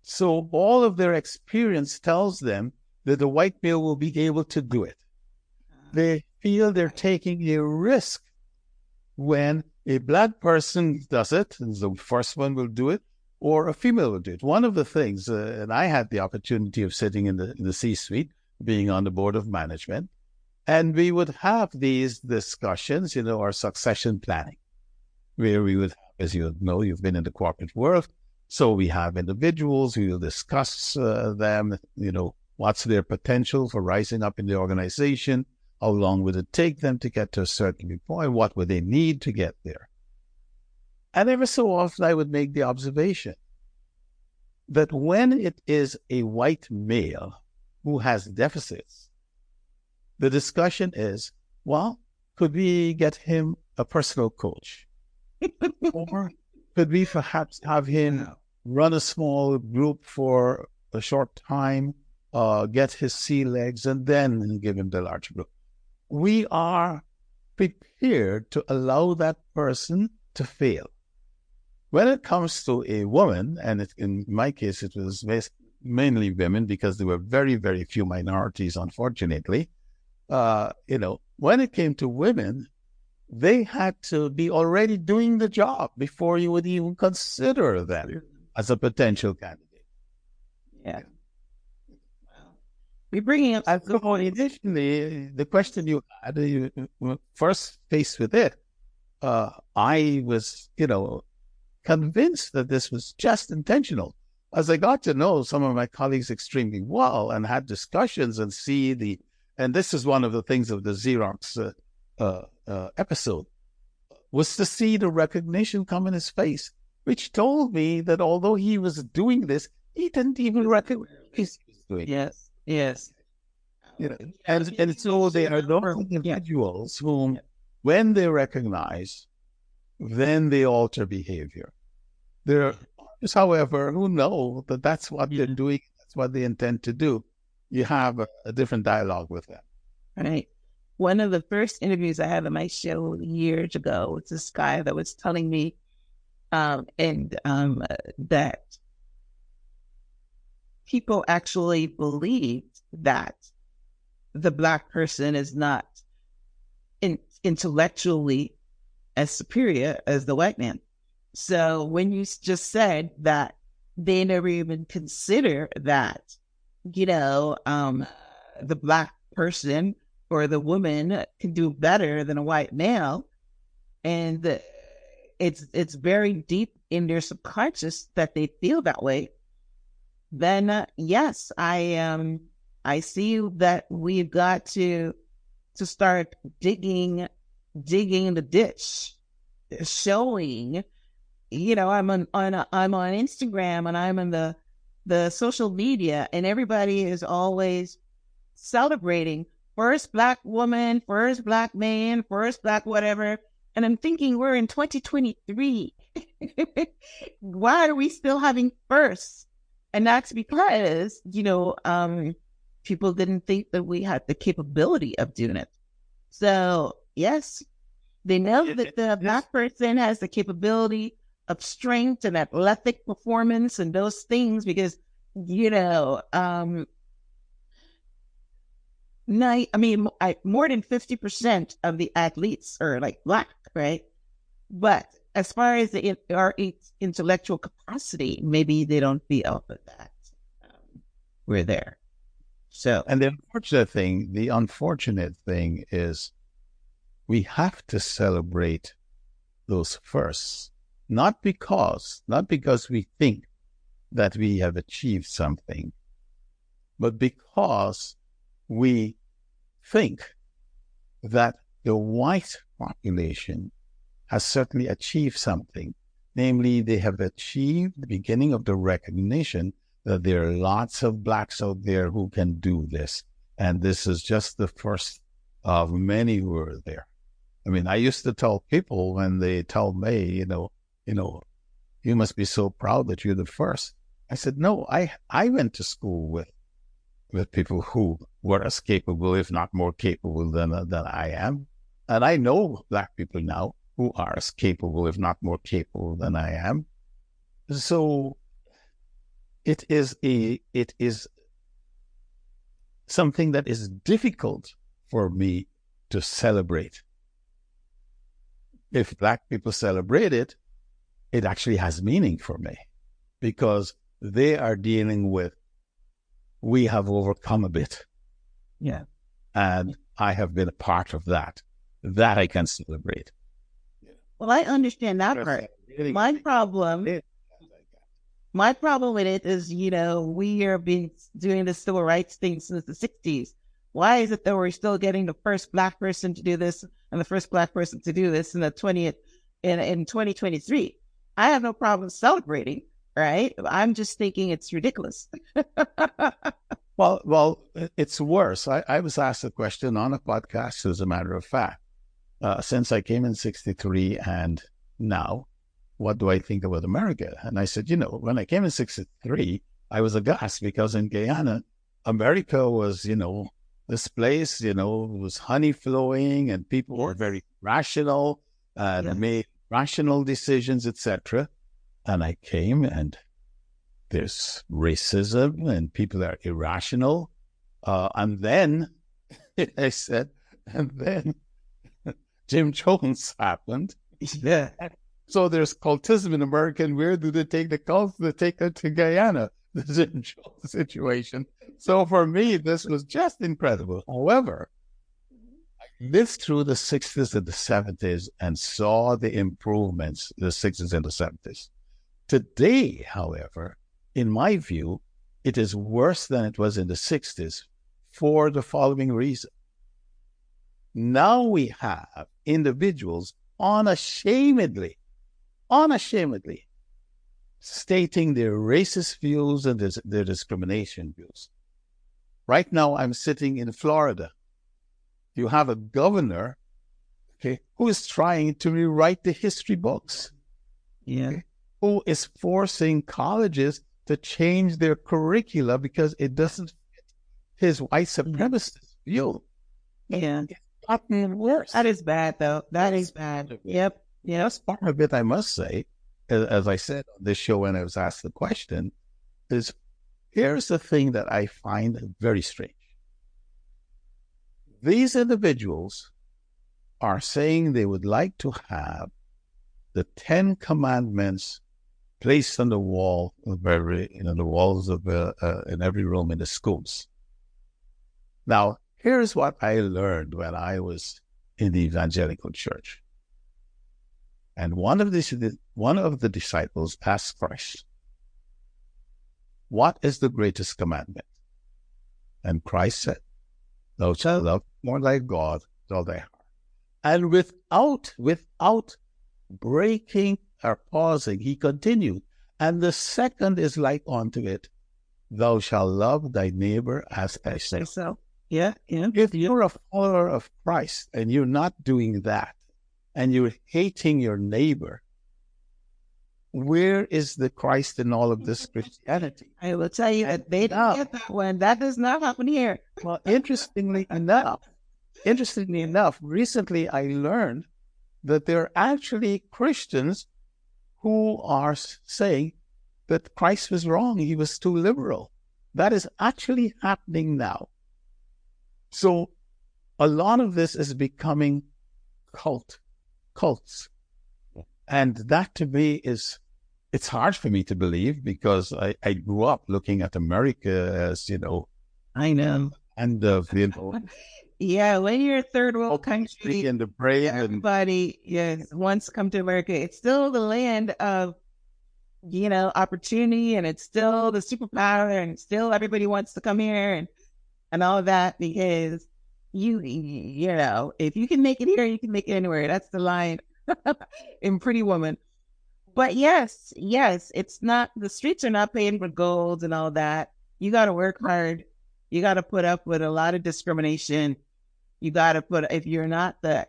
[SPEAKER 2] So all of their experience tells them that the white male will be able to do it. They feel they're taking a risk when a black person does it, and the first one will do it, or a female will do it. One of the things, and I had the opportunity of sitting in the C-suite, being on the board of management, and we would have these discussions, our succession planning, where we would, as you know, you've been in the corporate world, so we have individuals, we will discuss them, what's their potential for rising up in the organization, how long would it take them to get to a certain point, what would they need to get there. And every so often I would make the observation that when it is a white male who has deficits, the discussion is, well, could we get him a personal coach? Or could we perhaps have him run a small group for a short time, get his sea legs, and then give him the large group? We are prepared to allow that person to fail. When it comes to a woman, and in my case, it was mainly women because there were very, very few minorities, unfortunately. When it came to women, they had to be already doing the job before you would even consider them as a potential candidate.
[SPEAKER 1] Yeah. We're bringing up.
[SPEAKER 2] Additionally, the question you had, you first faced with it, I was, convinced that this was just intentional. As I got to know some of my colleagues extremely well and had discussions and and this is one of the things of the Xerox episode, was to see the recognition come in his face, which told me that although he was doing this, he didn't even recognize he was doing it.
[SPEAKER 1] Yes.
[SPEAKER 2] And so they are those individuals whom, when they recognize, then they alter behavior. There are others, however, who know that that's what they're doing, that's what they intend to do. You have a different dialogue with them.
[SPEAKER 1] Right. One of the first interviews I had on my show years ago was this guy that was telling me that people actually believed that the black person is not intellectually as superior as the white man. So when you just said that they never even consider that, the black person or the woman can do better than a white male, and it's very deep in their subconscious that they feel that way, then yes, I see that we've got to start digging the ditch, showing, I'm on Instagram and I'm in the social media, and everybody is always celebrating first black woman, first black man, first black whatever. And I'm thinking we're in 2023. Why are we still having first? And that's because, people didn't think that we had the capability of doing it. So yes, they know that the black person has the capability of strength and athletic performance and those things because, more than 50% of the athletes are like black, right? But as far as our intellectual capacity, maybe they don't feel that we're there. So,
[SPEAKER 2] and the unfortunate thing is we have to celebrate those firsts, not because we think that we have achieved something, but because we think that the white population has certainly achieved something. Namely, they have achieved the beginning of the recognition that there are lots of blacks out there who can do this. And this is just the first of many who are there. I mean, I used to tell people when they tell me, you must be so proud that you're the first. I said, no, I went to school with people who were as capable, if not more capable than I am. And I know black people now who are as capable, if not more capable than I am. So it is something that is difficult for me to celebrate. If black people celebrate it, it actually has meaning for me because they are dealing with, we have overcome a bit.
[SPEAKER 1] Yeah.
[SPEAKER 2] And I have been a part of that. That I can celebrate.
[SPEAKER 1] Well, I understand that part. My problem with it is, we are doing the civil rights thing since the 60s. Why is it that we're still getting the first black person to do this and the first black person to do this in the 2023? I have no problem celebrating, right? I'm just thinking it's ridiculous.
[SPEAKER 2] Well, it's worse. I was asked a question on a podcast, as a matter of fact. Since I came in 63 and now, what do I think about America? And I said, when I came in 63, I was aghast because in Guyana, America was, this place, was honey flowing and people were very rational and made rational decisions, etc. And I came and there's racism and people are irrational. And then I said, and then Jim Jones happened.
[SPEAKER 1] Yeah.
[SPEAKER 2] So there's cultism in America, and where do they take the cults? They take it to Guyana, the Jim Jones situation. So for me, this was just incredible. However, I lived through the 60s and the 70s and saw the improvements, the 60s and the 70s. Today, however, in my view, it is worse than it was in the 60s for the following reason. Now we have individuals unashamedly stating their racist views and their discrimination views. Right now, I'm sitting in Florida. You have a governor, who is trying to rewrite the history books.
[SPEAKER 1] Yeah.
[SPEAKER 2] Who is forcing colleges to change their curricula because it doesn't fit his white supremacist view.
[SPEAKER 1] Yeah.
[SPEAKER 2] It's gotten worse.
[SPEAKER 1] That is bad, though. That is bad. Yep.
[SPEAKER 2] That's part of it, I must say, as I said on this show when I was asked the question, is here's the thing that I find very strange. These individuals are saying they would like to have the 10 commandments placed on the wall of the walls of in every room in the schools. Now, here's what I learned when I was in the evangelical church. And one of the disciples asked Christ, "What is the greatest commandment?" And Christ said, "Thou shalt love more thy God with all thy heart." And without breaking or pausing, he continued. And the second is like unto it, "Thou shalt love thy neighbor as thyself."
[SPEAKER 1] Yeah.
[SPEAKER 2] If you're a follower of Christ and you're not doing that, and you're hating your neighbor, where is the Christ in all of this Christianity?
[SPEAKER 1] I will tell you that they didn't get that one. That does not happen here.
[SPEAKER 2] Well, interestingly enough, recently I learned that there are actually Christians who are saying that Christ was wrong. He was too liberal. That is actually happening now. So a lot of this is becoming cults. And that to me it's hard for me to believe because I grew up looking at America as,
[SPEAKER 1] I know.
[SPEAKER 2] And,
[SPEAKER 1] yeah, when you're a third world country,
[SPEAKER 2] and the brave
[SPEAKER 1] everybody wants to come to America. It's still the land of, opportunity, and it's still the superpower, and still everybody wants to come here and all of that because, you know, if you can make it here, you can make it anywhere. That's the line in Pretty Woman. But yes, yes, it's not, the streets are not paying for gold and all that. You got to work hard. You got to put up with a lot of discrimination. You got to put, if you're not the,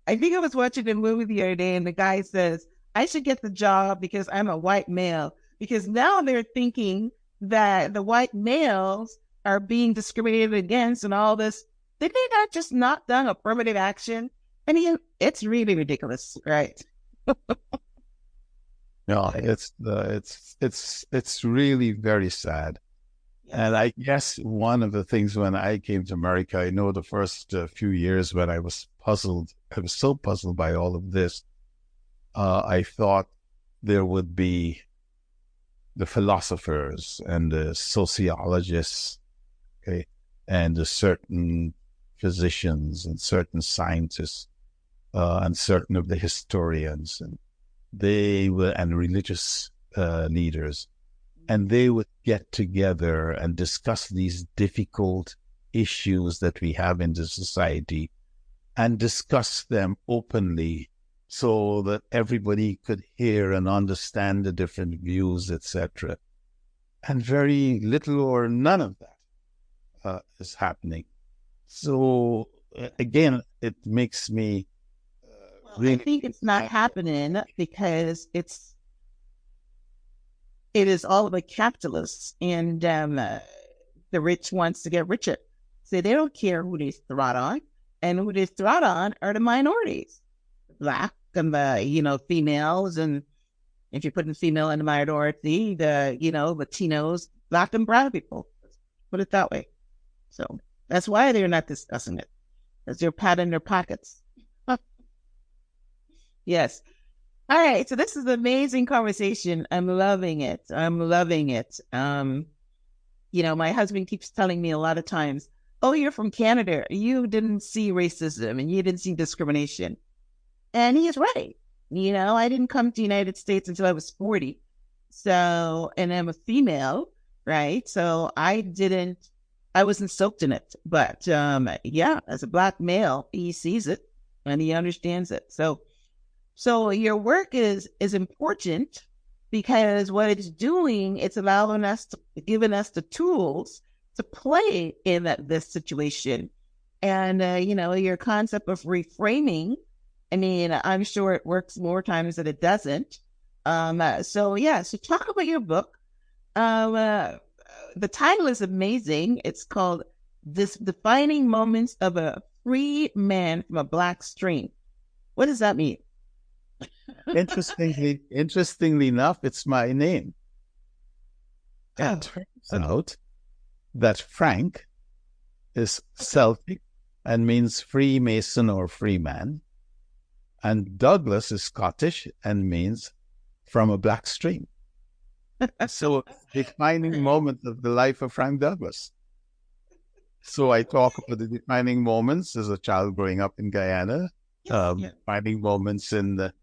[SPEAKER 1] I think I was watching a movie the other day and the guy says, I should get the job because I'm a white male. Because now they're thinking that the white males are being discriminated against and all this. Did they not just not done affirmative action? I mean, it's really ridiculous, right?
[SPEAKER 2] No, it's really very sad. And I guess one of the things when I came to America, I know the first few years when I was puzzled, I was so puzzled by all of this. I thought there would be the philosophers and the sociologists, okay, and the certain physicians and certain scientists and certain of the historians, and they were, and religious leaders, and they would get together and discuss these difficult issues that we have in the society and discuss them openly so that everybody could hear and understand the different views, etc. And very little or none of that is happening. So again, it makes me
[SPEAKER 1] really, I think it's not happening because it is all the capitalists and the rich wants to get richer. So they don't care who they throw on, and who they throw on are the minorities, Black and the, you know, females, and if you're putting female in the minority, the, you know, Latinos, Black and brown people. Let's put it that way. So that's why they're not discussing it, because they're patting their pockets. Yes. All right. So this is an amazing conversation. I'm loving it. I'm loving it. You know, my husband keeps telling me a lot of times, oh, you're from Canada. You didn't see racism and you didn't see discrimination. And he is right. You know, I didn't come to the United States until I was 40. So, and I'm a female, right? So I wasn't soaked in it. But yeah, as a Black male, he sees it and he understands it. So your work is important because what it's doing, it's allowing us to, giving us the tools to play in this situation. And, you know, your concept of reframing, I mean, I'm sure it works more times than it doesn't. So yeah, so talk about your book. The title is amazing. It's called Defining Moments of a Free Man from a Black Stream. What does that mean?
[SPEAKER 2] Interestingly enough, it's my name. It turns out that Frank is Celtic and means Freemason or Freeman, and Douglas is Scottish and means from a black stream. So, defining moment of the life of Frank Douglas. So I talk about the defining moments as a child growing up in Guyana, defining moments in the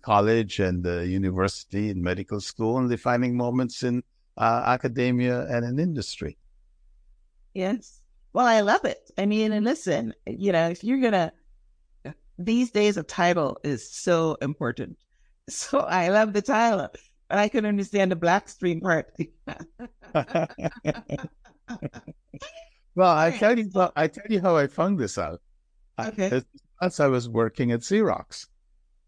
[SPEAKER 2] college and the university and medical school, and defining moments in academia and in industry.
[SPEAKER 1] Yes. Well, I love it. I mean, and listen, you know, if you're going to, these days a title is so important. So I love the title, but I can understand the black stream part.
[SPEAKER 2] Well, I tell you how I found this out.
[SPEAKER 1] Okay.
[SPEAKER 2] As I was working at Xerox.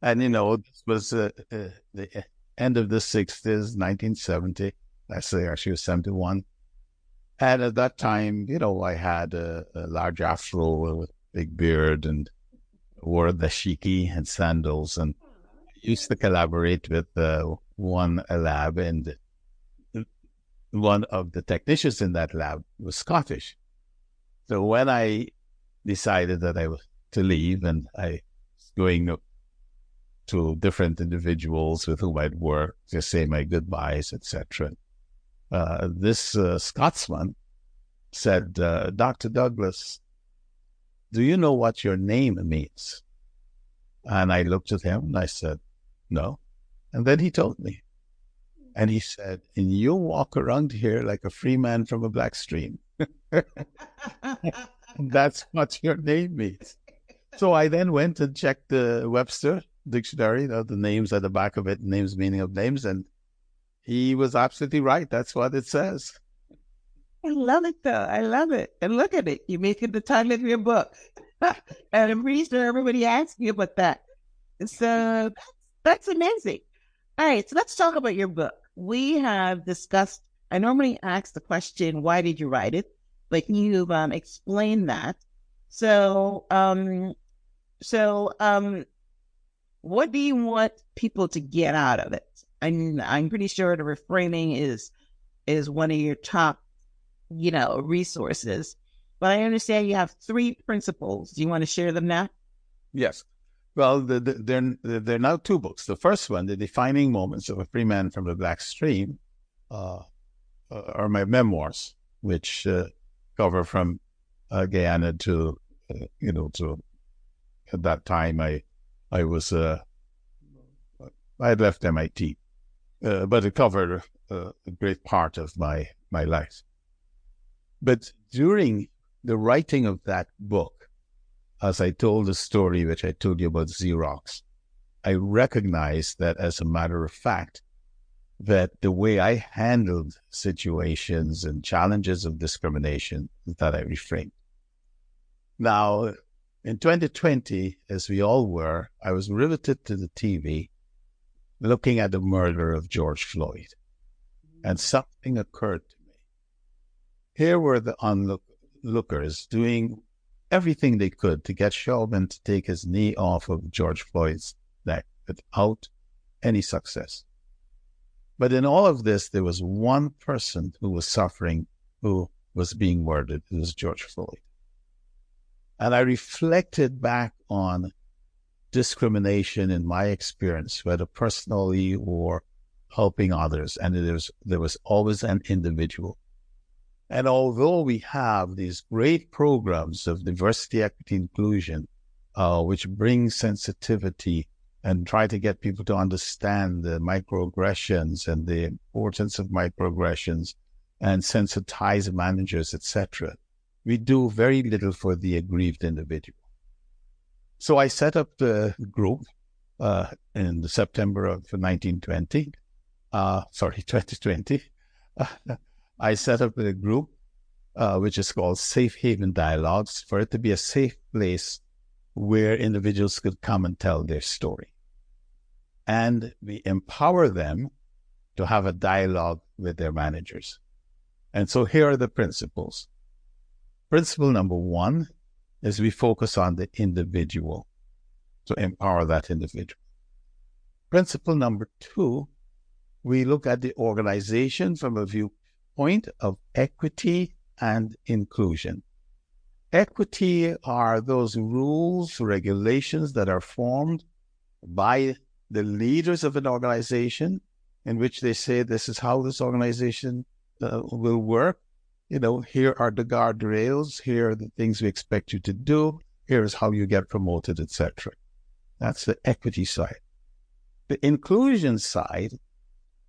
[SPEAKER 2] And, you know, this was the end of the 60s, 1970. I say actually 71. And at that time, you know, I had a large afro with big beard and wore the dashiki and sandals. And I used to collaborate with one lab, and one of the technicians in that lab was Scottish. So when I decided that I was to leave, and I was going to different individuals with whom I'd worked to say my goodbyes, etc. This Scotsman said, Dr. Douglas, do you know what your name means? And I looked at him and I said, no. And then he told me. And he said, and you walk around here like a free man from a black stream. That's what your name means. So I then went and checked the Webster dictionary, the names at the back of it, names, meaning of names, and he was absolutely right. That's what it says.
[SPEAKER 1] I love it though. I love it. And look at it. You make it the title of your book. And I'm pretty sure everybody asks you about that. So that's amazing. All right. So let's talk about your book. We have discussed, I normally ask the question, why did you write it? But you've explained that. So, what do you want people to get out of it? I'm pretty sure the reframing is one of your top, resources. But I understand you have 3 principles. Do you want to share them now?
[SPEAKER 2] Yes. Well, they're now 2 books. The first one, The Defining Moments of a Free Man from the Black Stream, are my memoirs, which cover from Guyana to, to at that time I had left MIT, but it covered a great part of my life. But during the writing of that book, as I told the story which I told you about Xerox, I recognized that, as a matter of fact, that the way I handled situations and challenges of discrimination is that I reframed. Now, in 2020, as we all were, I was riveted to the TV looking at the murder of George Floyd. And something occurred to me. Here were the onlookers doing everything they could to get Chauvin to take his knee off of George Floyd's neck without any success. But in all of this, there was one person who was suffering, who was being murdered. It was George Floyd. And I reflected back on discrimination in my experience, whether personally or helping others. And there was always an individual. And although we have these great programs of diversity, equity, inclusion, which bring sensitivity and try to get people to understand the microaggressions and the importance of microaggressions and sensitize managers, etc., we do very little for the aggrieved individual. So I set up the group in the September of 2020. I set up a group which is called Safe Haven Dialogues, for it to be a safe place where individuals could come and tell their story. And we empower them to have a dialogue with their managers. And so here are the principles. Principle number 1 is we focus on the individual to empower that individual. Principle number 2, we look at the organization from a viewpoint of equity and inclusion. Equity are those rules, regulations that are formed by the leaders of an organization, in which they say, this is how this organization will work. Here are the guardrails, here are the things we expect you to do, here is how you get promoted, etc. That's the equity side. The inclusion side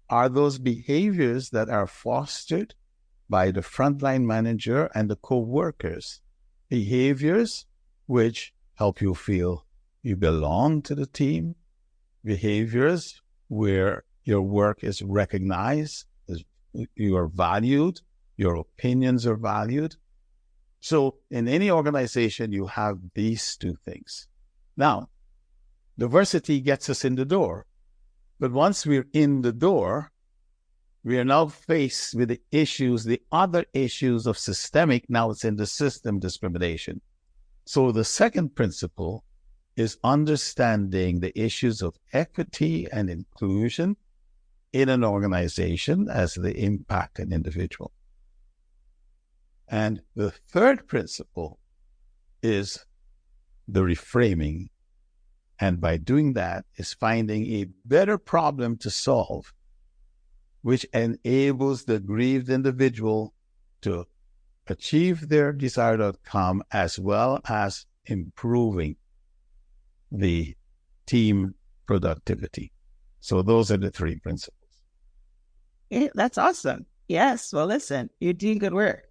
[SPEAKER 2] are those behaviors that are fostered by the frontline manager and the co-workers. Behaviors which help you feel you belong to the team. Behaviors where your work is recognized, you are valued, your opinions are valued. So in any organization, you have these 2 things. Now, diversity gets us in the door. But once we're in the door, we are now faced with the other issues of systemic, now it's in the system, discrimination. So the second principle is understanding the issues of equity and inclusion in an organization as they impact an individual. And the third principle is the reframing. And by doing that is finding a better problem to solve, which enables the grieved individual to achieve their desired outcome, as well as improving the team productivity. So those are the 3 principles.
[SPEAKER 1] Yeah, that's awesome. Yes. Well, listen, you're doing good work.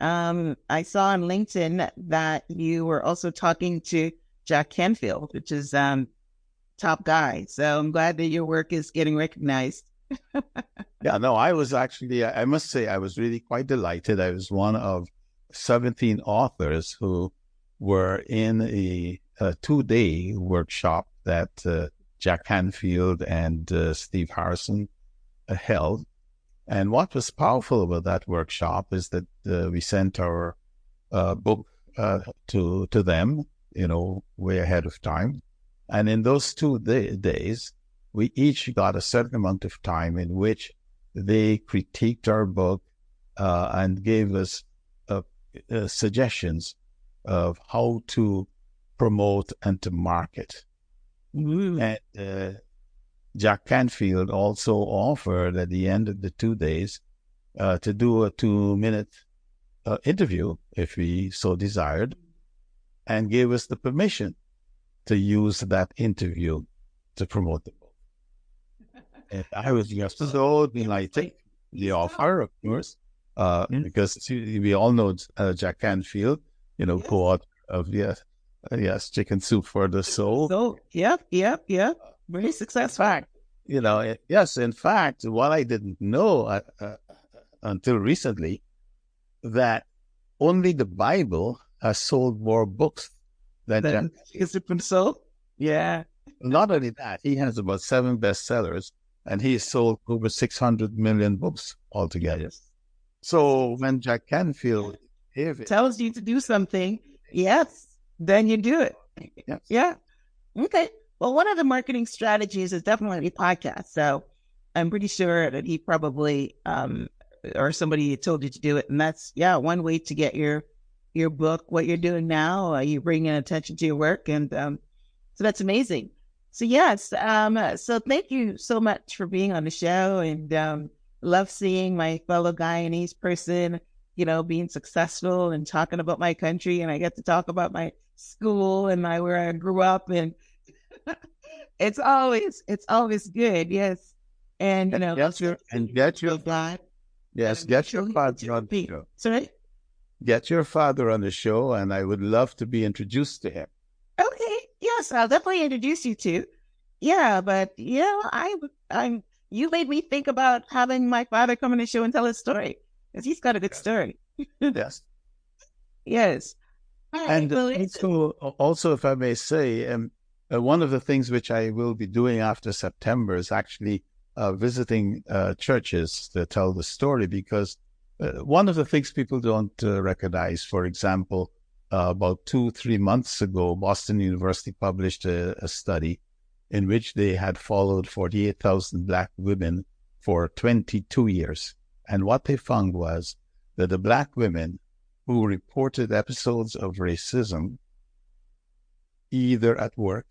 [SPEAKER 1] I saw on LinkedIn that you were also talking to Jack Canfield, which is top guy. So I'm glad that your work is getting recognized.
[SPEAKER 2] Yeah, no, I was actually, I must say, I was really quite delighted. I was one of 17 authors who were in a 2-day workshop that Jack Canfield and Steve Harrison held. And what was powerful about that workshop is that we sent our book to them, way ahead of time. And in those 2 days, we each got a certain amount of time in which they critiqued our book and gave us suggestions of how to promote and to market. And Jack Canfield also offered at the end of the 2 days to do a 2-minute interview, if we so desired, and gave us the permission to use that interview to promote the book. And I was just so delighted, the offer, of course, because we all know Jack Canfield, co-author of Chicken Soup for the Soul.
[SPEAKER 1] So, yep. Very successful.
[SPEAKER 2] Yes, in fact, what I didn't know until recently, that only the Bible has sold more books than Jack.
[SPEAKER 1] Is it from so? Yeah.
[SPEAKER 2] Not only that, he has about 7 bestsellers, and he sold over 600 million books altogether. Yes. So when Jack Canfield
[SPEAKER 1] tells you to do something, yes, then you do it.
[SPEAKER 2] Yes.
[SPEAKER 1] Yeah. Okay. Well, one of the marketing strategies is definitely podcast. So I'm pretty sure that he probably, or somebody told you to do it. And that's, one way to get your book, what you're doing now, you bring in attention to your work. And so that's amazing. So yes, so thank you so much for being on the show, and love seeing my fellow Guyanese person, being successful and talking about my country, and I get to talk about my school and where I grew up, and it's always good. Yes. And
[SPEAKER 2] get your father on the show.
[SPEAKER 1] Sorry?
[SPEAKER 2] Get your father on the show, and I would love to be introduced to him.
[SPEAKER 1] Okay. Yes, I'll definitely introduce you to. Yeah, but you made me think about having my father come on the show and tell his story, because he's got a good story.
[SPEAKER 2] Yes.
[SPEAKER 1] Yes.
[SPEAKER 2] And also, if I may say, one of the things which I will be doing after September is actually visiting churches to tell the story, because one of the things people don't recognize, for example, about 2-3 months ago, Boston University published a study in which they had followed 48,000 Black women for 22 years. And what they found was that the Black women who reported episodes of racism, either at work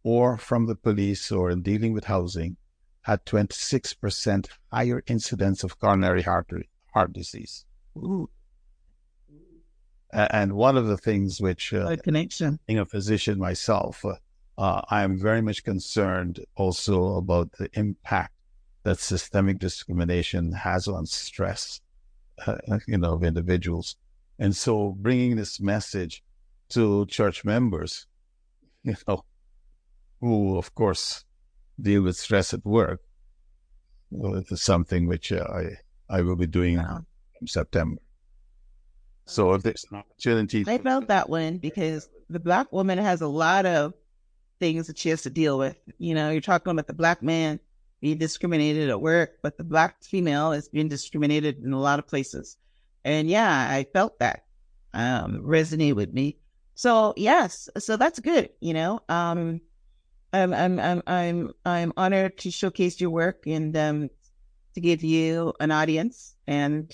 [SPEAKER 2] or from the police or in dealing with housing, had 26% higher incidence of coronary heart disease.
[SPEAKER 1] Ooh.
[SPEAKER 2] And one of the things which,
[SPEAKER 1] connection,
[SPEAKER 2] being a physician myself, I am very much concerned also about the impact that systemic discrimination has on stress, of individuals. And so bringing this message to church members, who, of course, deal with stress at work, is something which I will be doing in September. So if there's an opportunity...
[SPEAKER 1] I felt that one, because the Black woman has a lot of things that she has to deal with. You're talking about the Black man being discriminated at work, but the Black female is being discriminated in a lot of places. And I felt that resonate with me. So yes, so that's good. I'm honored to showcase your work and to give you an audience. And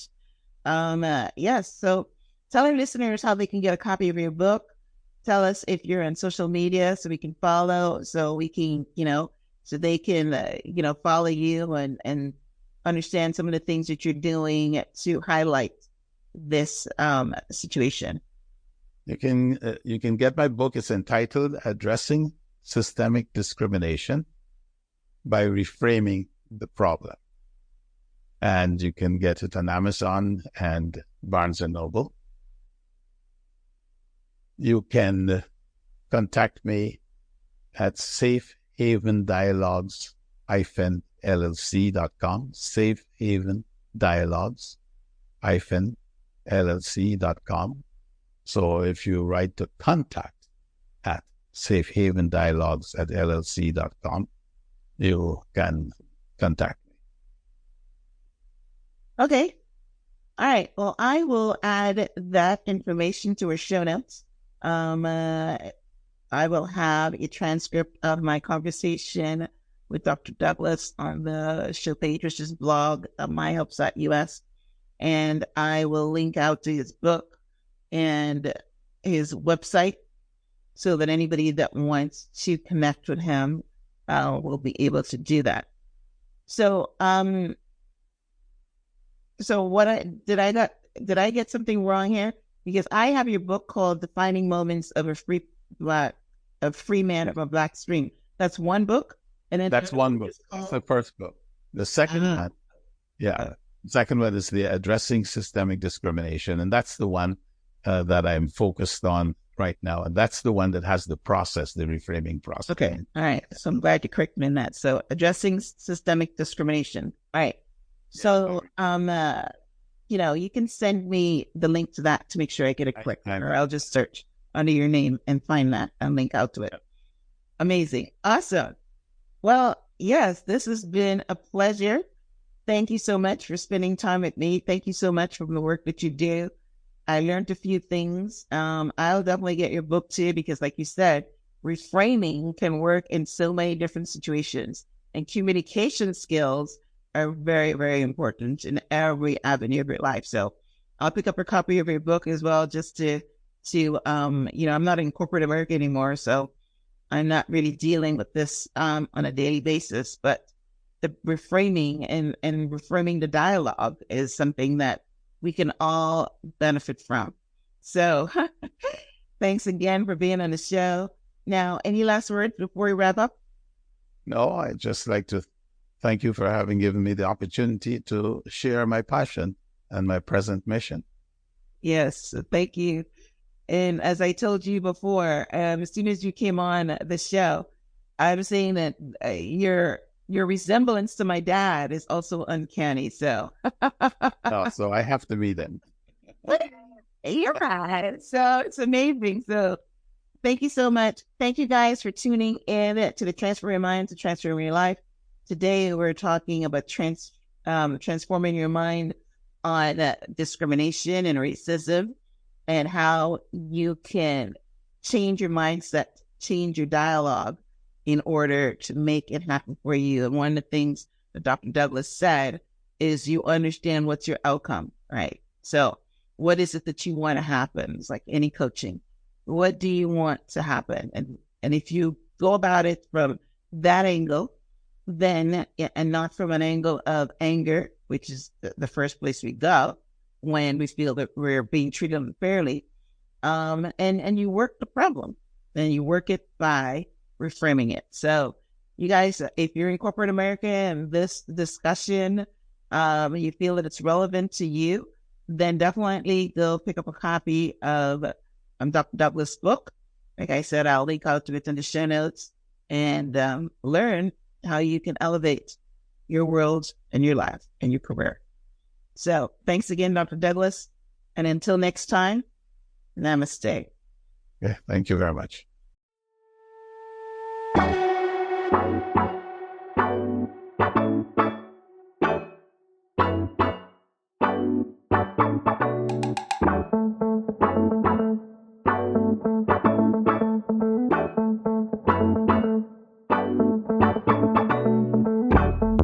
[SPEAKER 1] yes, so tell our listeners how they can get a copy of your book. Tell us if you're on social media so we can follow, so we can, so they can, follow you and understand some of the things that you're doing to highlight this situation.
[SPEAKER 2] You can get my book. It's entitled Addressing Systemic Discrimination by Reframing the Problem. And you can get it on Amazon and Barnes & Noble. You can contact me at safehavendialogues-llc.com, safehavendialogues-llc.com. So if you write to contact at safehavendialogues@llc.com, you can contact me.
[SPEAKER 1] Okay. All right. Well, I will add that information to our show notes. I will have a transcript of my conversation with Dr. Douglas on the show page, which is blog myhelp.us. And I will link out to his book and his website so that anybody that wants to connect with him will be able to do that. So, did I get something wrong here? Because I have your book called Defining Moments of a Free Man of a Black Stream. That's one book? And then
[SPEAKER 2] that's one book. That's the first book. The second one, the second one is the Addressing Systemic Discrimination. And that's the one that I'm focused on right now. And that's the one that has the process, the reframing process.
[SPEAKER 1] Okay. All right. So I'm glad you corrected me on that. So Addressing Systemic Discrimination. All right. So, you can send me the link to that to make sure I get a click, or I'll just search under your name and find that and link out to it. Amazing. Awesome. Well, yes, this has been a pleasure. Thank you so much for spending time with me. Thank you so much for the work that you do. I learned a few things. I'll definitely get your book too, because like you said, reframing can work in so many different situations, and communication skills are very, very important in every avenue of your life. So I'll pick up a copy of your book as well, just to I'm not in corporate America anymore, so I'm not really dealing with this on a daily basis, but the reframing and reframing the dialogue is something that we can all benefit from. So thanks again for being on the show. Now, any last words before we wrap up?
[SPEAKER 2] No, I'd just like to thank you for having given me the opportunity to share my passion and my present mission.
[SPEAKER 1] Yes, thank you. And as I told you before, as soon as you came on the show, I was saying that your resemblance to my dad is also uncanny. So,
[SPEAKER 2] so I have to meet him.
[SPEAKER 1] You're right. So it's amazing. So thank you so much. Thank you guys for tuning in to the Transform Your Mind to Transform Your Life. Today, we're talking about transforming your mind on discrimination and racism, and how you can change your mindset, change your dialogue in order to make it happen for you. And one of the things that Dr. Douglas said is you understand what's your outcome, right? So what is it that you want to happen? It's like any coaching. What do you want to happen? And if you go about it from that angle, then, and not from an angle of anger, which is the first place we go when we feel that we're being treated unfairly, and you work the problem, then you work it by reframing it. So you guys, if you're in corporate America and this discussion, you feel that it's relevant to you, then definitely go pick up a copy of Dr. Douglas' book. Like I said, I'll link out to it in the show notes, and learn how you can elevate your world and your life and your career. So thanks again, Dr. Douglas. And until next time, namaste.
[SPEAKER 2] Yeah, thank you very much.